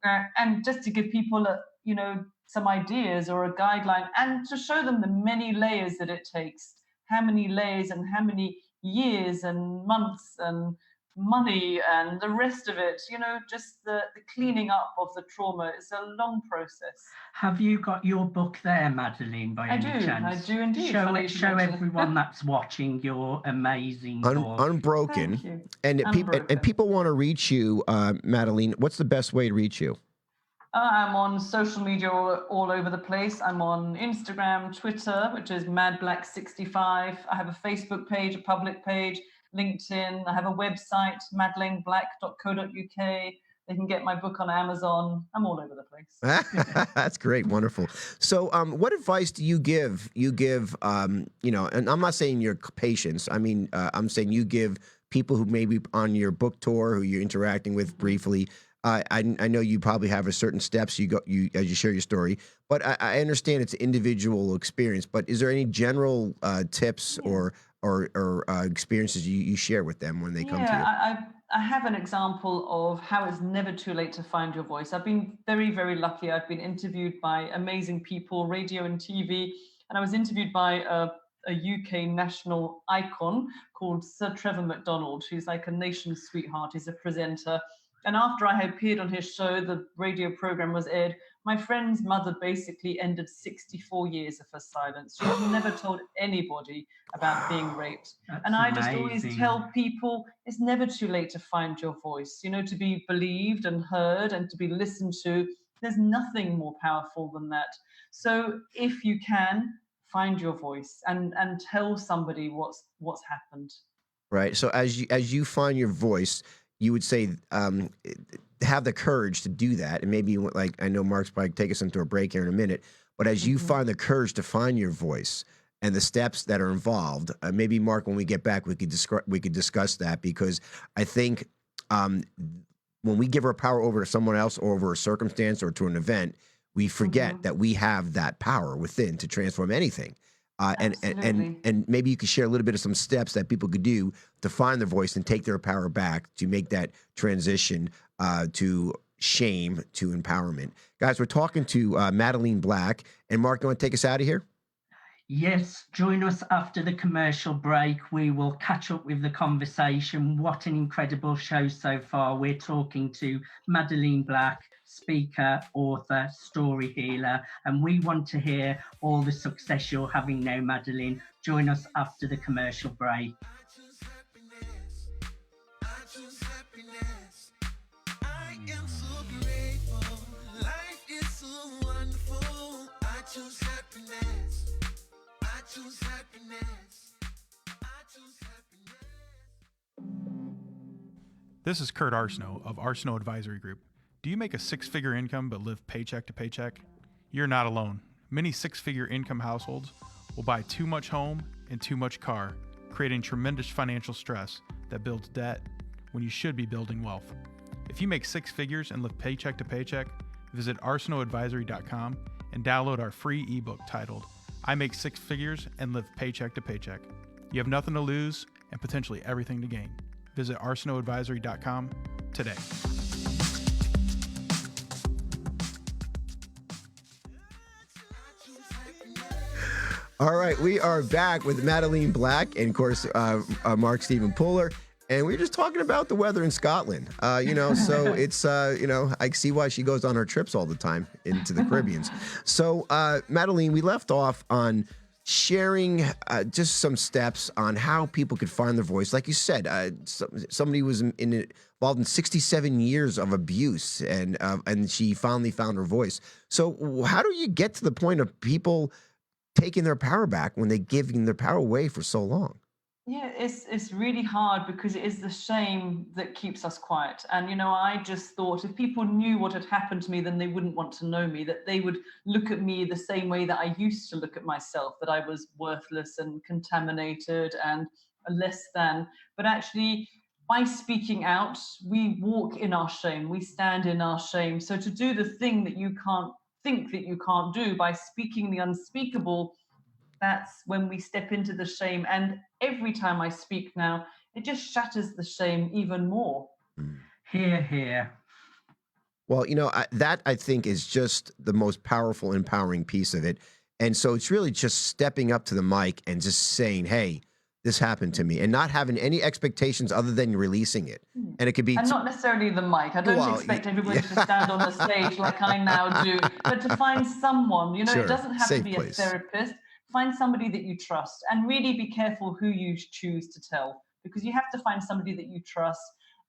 Speaker 4: and just to give people, some ideas or a guideline and to show them the many layers that it takes, how many layers and how many years and months and money and the rest of it, just the cleaning up of the trauma is a long process.
Speaker 3: Have you got your book there, Madeleine, by any chance?
Speaker 4: I do indeed.
Speaker 3: Show everyone that's watching your amazing book.
Speaker 2: Unbroken. And people want to reach you, Madeleine. What's the best way to reach you?
Speaker 4: I'm on social media all over the place. I'm on Instagram, Twitter, which is MadBlack65. I have a Facebook page, a public page, LinkedIn. I have a website, madelineblack.co.uk. They can get my book on Amazon. I'm all over the place.
Speaker 2: That's great. Wonderful. So what advice do you give, and I'm not saying your patients. I mean, I'm saying you give people who may be on your book tour, who you're interacting with briefly. I know you probably have a certain steps you as you share your story, but I understand it's an individual experience. But is there any general tips or experiences you share with them when they come to you?
Speaker 4: I have an example of how it's never too late to find your voice. I've been very, very lucky. I've been interviewed by amazing people, radio and TV, and I was interviewed by a UK national icon called Sir Trevor McDonald. He's like a nation's sweetheart. He's a presenter. And after I had appeared on his show, the radio program was aired, my friend's mother basically ended 64 years of her silence. She had never told anybody about being raped. And I just always tell people it's never too late to find your voice, to be believed and heard and to be listened to. There's nothing more powerful than that. So if you can, find your voice and tell somebody what's happened.
Speaker 2: Right. So as you find your voice, you would say have the courage to do that. And maybe, like, I know Mark's probably take us into a break here in a minute, but as you find the courage to find your voice and the steps that are involved, maybe, Mark, when we get back, we could discuss that, because I think when we give our power over to someone else or over a circumstance or to an event, we forget that we have that power within to transform anything. And maybe you could share a little bit of some steps that people could do to find their voice and take their power back to make that transition to shame to empowerment. Guys, we're talking to Madeleine Black. And Mark, you want to take us out of here?
Speaker 3: Yes, join us after the commercial break. We will catch up with the conversation. What an incredible show so far. We're talking to Madeleine Black, speaker, author, story healer, and we want to hear all the success you're having now, Madeleine. Join us after the commercial break.
Speaker 7: This is Kurt Arsenault of Arsenault Advisory Group. Do you make a six-figure income but live paycheck to paycheck? You're not alone. Many six-figure income households will buy too much home and too much car, creating tremendous financial stress that builds debt when you should be building wealth. If you make six figures and live paycheck to paycheck, visit arsenaultadvisory.com and download our free ebook titled, I Make Six Figures and Live Paycheck to Paycheck. You have nothing to lose and potentially everything to gain. Visit arsenaultadvisory.com today.
Speaker 2: All right, we are back with Madeleine Black and, of course, Mark Stephen Puller. And we were just talking about the weather in Scotland. So it's, I see why she goes on her trips all the time into the Caribbean. So, Madeleine, we left off on sharing just some steps on how people could find their voice. Like you said, somebody was involved in 67 years of abuse, and she finally found her voice. So how do you get to the point of people taking their power back when they're giving their power away for so long?
Speaker 4: Yeah, it's really hard because it is the shame that keeps us quiet. And, I just thought if people knew what had happened to me, then they wouldn't want to know me, that they would look at me the same way that I used to look at myself, that I was worthless and contaminated and less than. But actually, by speaking out, we walk in our shame, we stand in our shame. So to do the thing that you can't think that you can't do by speaking the unspeakable, that's when we step into the shame. And every time I speak now, it just shatters the shame even more.
Speaker 3: Hear, hear.
Speaker 2: Well, that I think is just the most powerful, empowering piece of it. And so it's really just stepping up to the mic and just saying, hey, this happened to me, and not having any expectations other than releasing it. And it could be...
Speaker 4: And not necessarily the mic. I don't expect everybody to stand on the stage like I now do, but to find someone,
Speaker 2: Sure.
Speaker 4: It doesn't have
Speaker 2: Safe
Speaker 4: to be
Speaker 2: place.
Speaker 4: a therapist. Find somebody that you trust, and really be careful who you choose to tell, because you have to find somebody that you trust.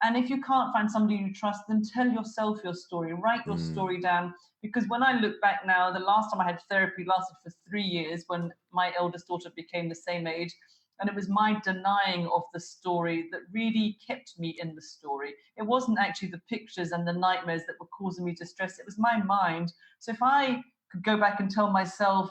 Speaker 4: And if you can't find somebody you trust, then tell yourself your story, write your story down. Because when I look back now, the last time I had therapy lasted for 3 years when my eldest daughter became the same age. And it was my denying of the story that really kept me in the story. It wasn't actually the pictures and the nightmares that were causing me distress. It was my mind. So if I could go back and tell myself,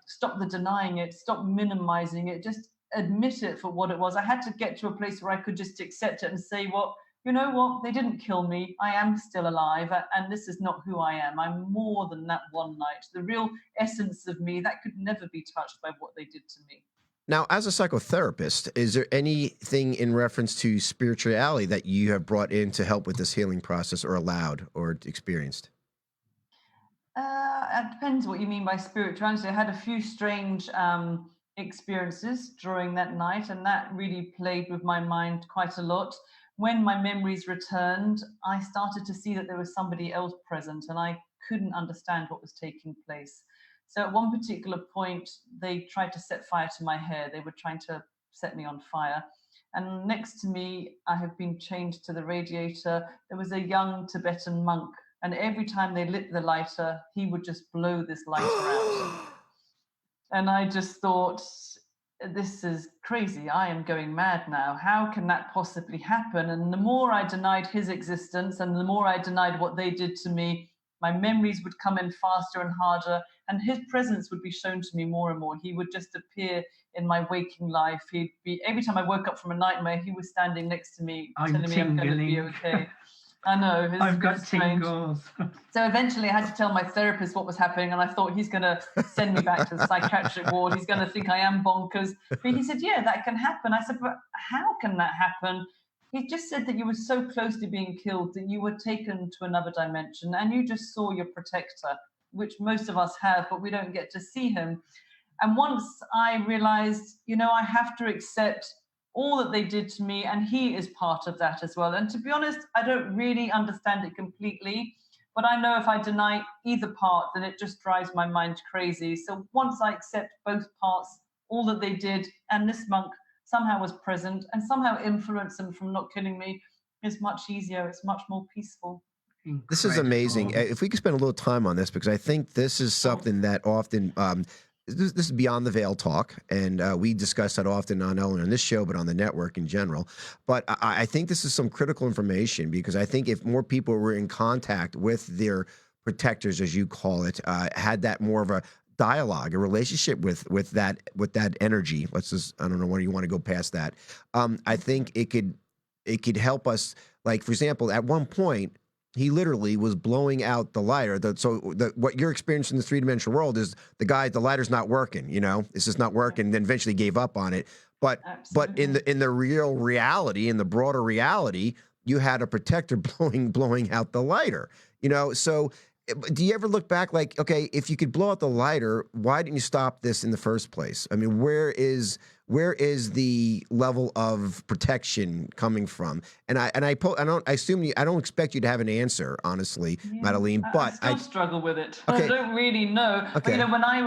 Speaker 4: stop the denying it, stop minimizing it, just admit it for what it was. I had to get to a place where I could just accept it and say, well, you know what, they didn't kill me. I am still alive, and this is not who I am. I'm more than that one night. The real essence of me, that could never be touched by what they did to me.
Speaker 2: Now, as a psychotherapist, is there anything in reference to spirituality that you have brought in to help with this healing process, or allowed or experienced?
Speaker 4: It depends what you mean by spirituality. I had a few strange experiences during that night, and that really played with my mind quite a lot. When my memories returned, I started to see that there was somebody else present, and I couldn't understand what was taking place. So at one particular point, they tried to set fire to my hair. They were trying to set me on fire. And next to me, I have been chained to the radiator. There was a young Tibetan monk. And every time they lit the lighter, he would just blow this lighter out. And I just thought, this is crazy. I am going mad now. How can that possibly happen? And the more I denied his existence and the more I denied what they did to me, my memories would come in faster and harder, and his presence would be shown to me more and more. He would just appear in my waking life. He'd be, every time I woke up from a nightmare, he was standing next to me, telling me I'm going to be okay. I know.
Speaker 3: I've got tingles.
Speaker 4: So eventually I had to tell my therapist what was happening, and I thought he's going to send me back to the psychiatric ward. He's going to think I am bonkers. But he said, yeah, that can happen. I said, but how can that happen? He just said that you were so close to being killed that you were taken to another dimension and you just saw your protector, which most of us have, but we don't get to see him. And once I realized, I have to accept all that they did to me, and he is part of that as well. And to be honest, I don't really understand it completely, but I know if I deny either part, then it just drives my mind crazy. So once I accept both parts, all that they did, and this monk somehow was present and somehow influenced them from not killing me, is much easier. It's much more peaceful.
Speaker 3: Incredible.
Speaker 2: This is amazing. If we could spend a little time on this, because I think this is something that often, this is Beyond the Veil talk, and we discuss that often, not only on this show, but on the network in general. But I think this is some critical information, because I think if more people were in contact with their protectors, as you call it, had that more of a dialogue, a relationship with that energy. Let's just, I don't know where you want to go past that. I think it could help us. Like, for example, at one point, he literally was blowing out the lighter. What you're experiencing in the three-dimensional world is the lighter's not working. It's just not working. And then eventually gave up on it. But in the real reality, in the broader reality, you had a protector blowing out the lighter. So do you ever look back like, okay, if you could blow out the lighter, why didn't you stop this in the first place? I mean, where is the level of protection coming from? And I don't expect you to have an answer, honestly, Madeleine, but
Speaker 4: I still struggle with it.
Speaker 2: Okay.
Speaker 4: I don't really know.
Speaker 2: Okay.
Speaker 4: But, when I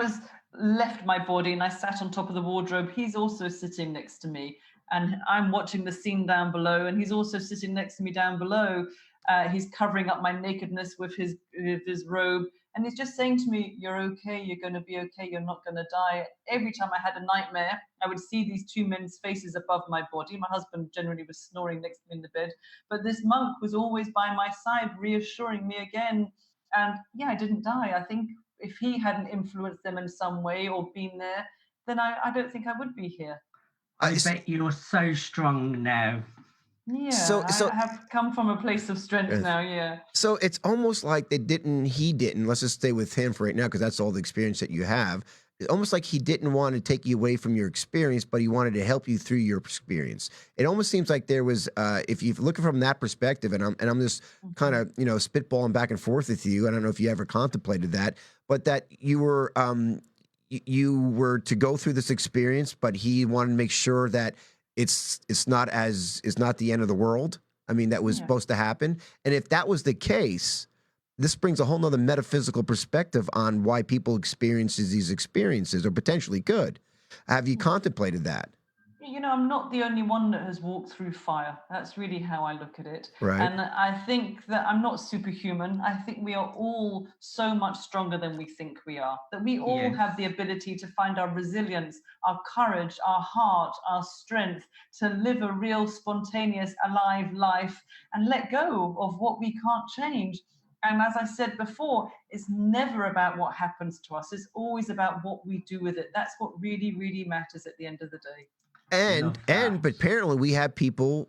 Speaker 4: left my body and I sat on top of the wardrobe, he's also sitting next to me, and I'm watching the scene down below, and he's also sitting next to me down below. He's covering up my nakedness with his robe, and he's just saying to me, "You're okay. You're going to be okay. You're not going to die." Every time I had a nightmare, I would see these two men's faces above my body. My husband generally was snoring next to me in the bed, but this monk was always by my side, reassuring me again. And yeah, I didn't die. I think if he hadn't influenced them in some way or been there, then I don't think I would be here.
Speaker 3: I bet you're so strong now.
Speaker 4: Yeah,
Speaker 2: So
Speaker 4: I have come from a place of strength now, yeah.
Speaker 2: So it's almost like he didn't, let's just stay with him for right now, because that's all the experience that you have. It's almost like he didn't want to take you away from your experience, but he wanted to help you through your experience. It almost seems like there was, if you're looking from that perspective, and I'm just kind of, spitballing back and forth with you. I don't know if you ever contemplated that, but that you were to go through this experience, but he wanted to make sure that it's not the end of the world. I mean, that was supposed to happen. And if that was the case, this brings a whole nother metaphysical perspective on why people experiences these experiences, or potentially could. Have you contemplated that?
Speaker 4: I'm not the only one that has walked through fire. That's really how I look at it.
Speaker 2: Right.
Speaker 4: And I think that I'm not superhuman. I think we are all so much stronger than we think we are. That we all have the ability to find our resilience, our courage, our heart, our strength to live a real, spontaneous, alive life and let go of what we can't change. And as I said before, it's never about what happens to us. It's always about what we do with it. That's what really, really matters at the end of the day.
Speaker 2: But apparently we have people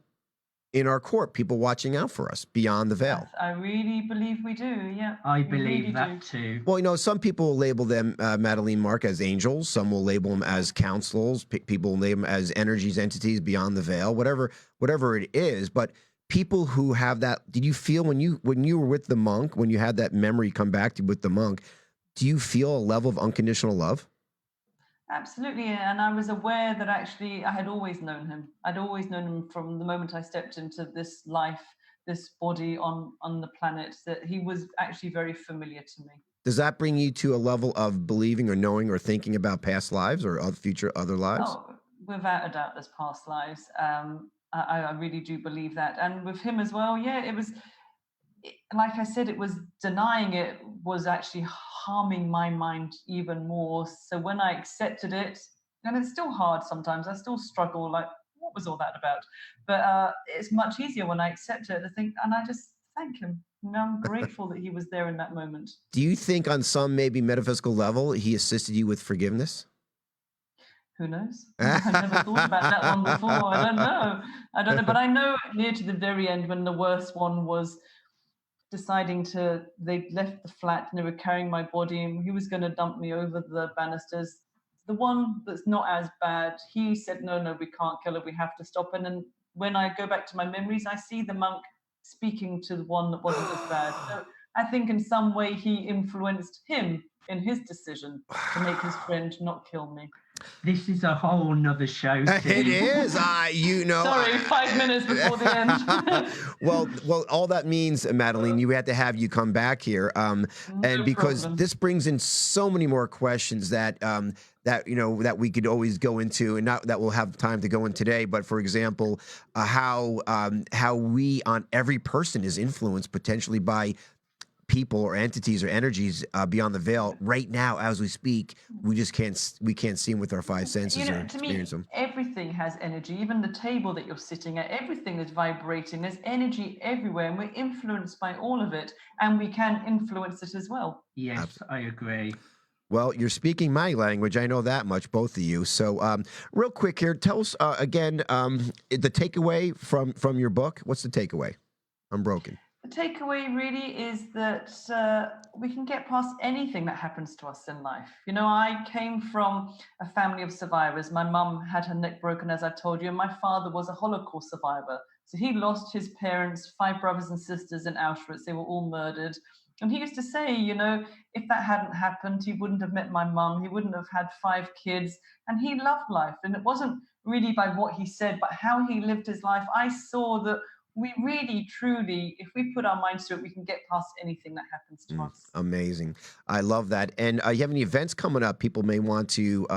Speaker 2: in our court, people watching out for us beyond the veil.
Speaker 4: I really believe we do, yeah.
Speaker 3: I believe that too.
Speaker 2: Well, some people will label them, Madeleine, Mark, as angels. Some will label them as councils. People will label them as energies, entities beyond the veil, whatever it is. But people who have that, did you feel when you were with the monk, when you had that memory come back to you with the monk, do you feel a level of unconditional love?
Speaker 4: Absolutely, and I was aware that actually I had always known him. I'd always known him from the moment I stepped into this life, this body on the planet, that he was actually very familiar to me.
Speaker 2: Does that bring you to a level of believing or knowing or thinking about past lives or other lives?
Speaker 4: Oh, without a doubt, there's past lives. I really do believe that. And with him as well, it was, like I said, it was denying it was actually harming my mind even more. So when I accepted it, and it's still hard sometimes, I still struggle, like, what was all that about? But it's much easier when I accept it, and I just thank him. I'm grateful that he was there in that moment.
Speaker 2: Do you think on some maybe metaphysical level, he assisted you with forgiveness?
Speaker 4: Who knows? I never thought about that one before. I don't know. But I know near to the very end, when the worst one was deciding they left the flat and they were carrying my body, and he was going to dump me over the banisters. The one that's not as bad, he said, no, we can't kill her. We have to stop. And then when I go back to my memories, I see the monk speaking to the one that wasn't as bad. So I think in some way he influenced him in his decision to make his friend not kill me.
Speaker 3: This is a whole nother show.
Speaker 2: It is.
Speaker 4: Sorry, 5 minutes before the end.
Speaker 2: well, all that means, Madeleine, you had to have you come back here, and because
Speaker 4: problem.
Speaker 2: this brings in so many more questions that that we could always go into, and not that we'll have time to go in today. But for example, how we on every person is influenced potentially by people or entities or energies beyond the veil. Right now, as we speak, we can't see them with our five senses or
Speaker 4: to me,
Speaker 2: experience them.
Speaker 4: everything has energy. Even the table that you're sitting at, everything is vibrating. There's energy everywhere, and we're influenced by all of it, and we can influence it as well.
Speaker 3: Yes,
Speaker 2: Absolutely.
Speaker 3: I agree.
Speaker 2: Well, you're speaking my language. I know that much, both of you. So real quick here, tell us again the takeaway from your book. What's the takeaway? Unbroken.
Speaker 4: The takeaway really is that we can get past anything that happens to us in life. You know, I came from a family of survivors. My mum had her neck broken, as I told you, and my father was a Holocaust survivor. So he lost his parents, 5 brothers and sisters in Auschwitz. They were all murdered. And he used to say, you know, if that hadn't happened, he wouldn't have met my mum. He wouldn't have had 5 kids. And he loved life. And it wasn't really by what he said, but how he lived his life. I saw that we really, truly, if we put our minds to it, we can get past anything that happens to us.
Speaker 2: Amazing. I love that. And you have any events coming up? People may want to,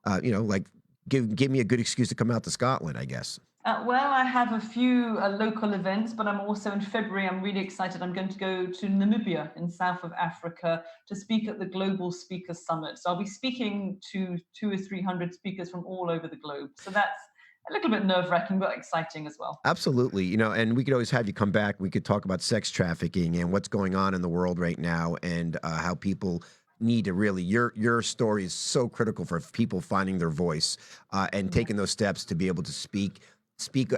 Speaker 2: like give me a good excuse to come out to Scotland, I guess.
Speaker 4: Well, I have a few local events, but I'm also in February, I'm really excited. I'm going to go to Namibia in South of Africa to speak at the Global Speakers Summit. So I'll be speaking to 200 or 300 speakers from all over the globe. So that's a little bit nerve-wracking, but exciting as well.
Speaker 2: Absolutely. You know, and we could always have you come back. We could talk about sex trafficking and what's going on in the world right now, and how people need to really, your story is so critical for people finding their voice and taking those steps to be able to speak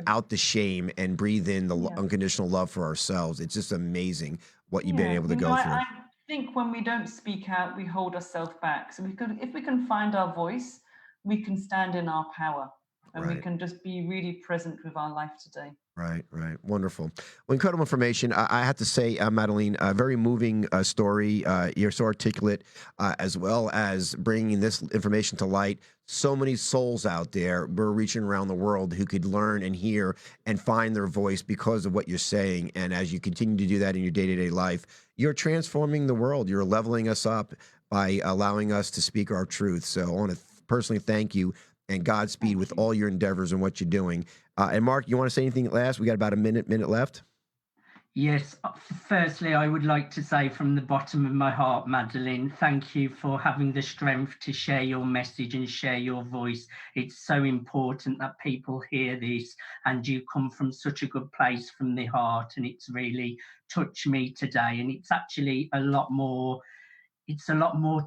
Speaker 2: out the shame and breathe in the unconditional love for ourselves. It's just amazing what you've been able to go through.
Speaker 4: I think when we don't speak out, we hold ourselves back. So if we can find our voice, we can stand in our power. And we can just be really present with our life today.
Speaker 2: Right. Wonderful. Well, incredible information. I have to say, Madeleine, a very moving story. You're so articulate, as well as bringing this information to light. So many souls out there, we're reaching around the world who could learn and hear and find their voice because of what you're saying. And as you continue to do that in your day-to-day life, you're transforming the world. You're leveling us up by allowing us to speak our truth. So I want to personally thank you. And Godspeed with all your endeavors and what you're doing. And Mark, you want to say anything last? We got about a minute left.
Speaker 3: Yes. Firstly, I would like to say from the bottom of my heart, Madeleine, thank you for having the strength to share your message and share your voice. It's so important that people hear this, and you come from such a good place from the heart, and it's really touched me today. And it's actually a lot more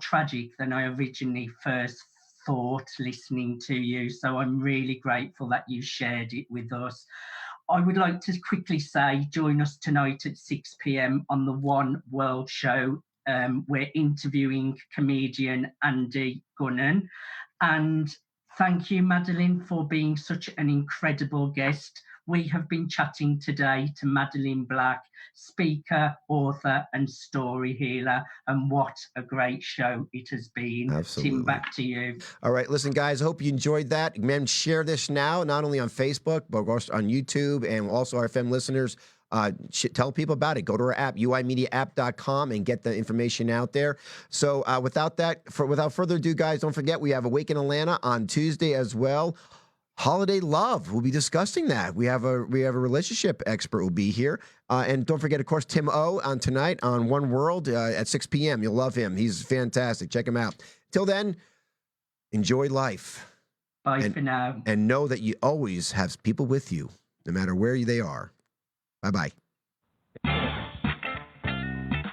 Speaker 3: tragic than I originally first thought listening to you. So I'm really grateful that you shared it with us. I would like to quickly say, join us tonight at 6 p.m. on the One World Show. We're interviewing comedian Andy Gunnan. And thank you, Madeleine, for being such an incredible guest. We have been chatting today to Madeleine Black, speaker, author, and story healer. And what a great show it has been.
Speaker 2: Absolutely.
Speaker 3: Tim, back to you.
Speaker 2: All right. Listen, guys, I hope you enjoyed that. Man, share this now, not only on Facebook, but also on YouTube, and also our FM listeners. Tell people about it. Go to our app, uimediaapp.com, and get the information out there. So without further ado, guys, don't forget we have Awaken Atlanta on Tuesday as well. Holiday love. We'll be discussing that. We have a relationship expert will be here. And don't forget, of course, Tim O on tonight on One World at 6 p.m. You'll love him. He's fantastic. Check him out. Till then, enjoy life.
Speaker 3: Bye for now.
Speaker 2: And know that you always have people with you, no matter where they are. Bye-bye.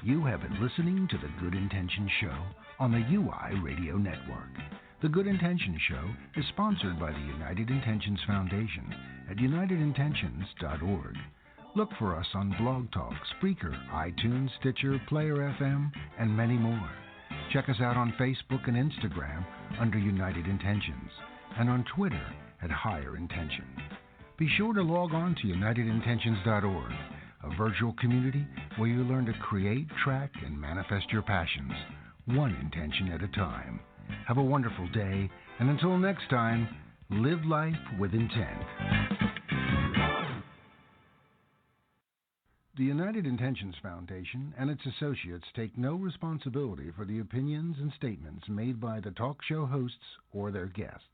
Speaker 1: You have been listening to the Good Intentions Show on the UI Radio Network. The Good Intentions Show is sponsored by the United Intentions Foundation at unitedintentions.org. Look for us on Blog Talk, Spreaker, iTunes, Stitcher, Player FM, and many more. Check us out on Facebook and Instagram under United Intentions, and on Twitter at Higher Intention. Be sure to log on to unitedintentions.org. a virtual community where you learn to create, track, and manifest your passions, one intention at a time. Have a wonderful day, and until next time, live life with intent. The United Intentions Foundation and its associates take no responsibility for the opinions and statements made by the talk show hosts or their guests.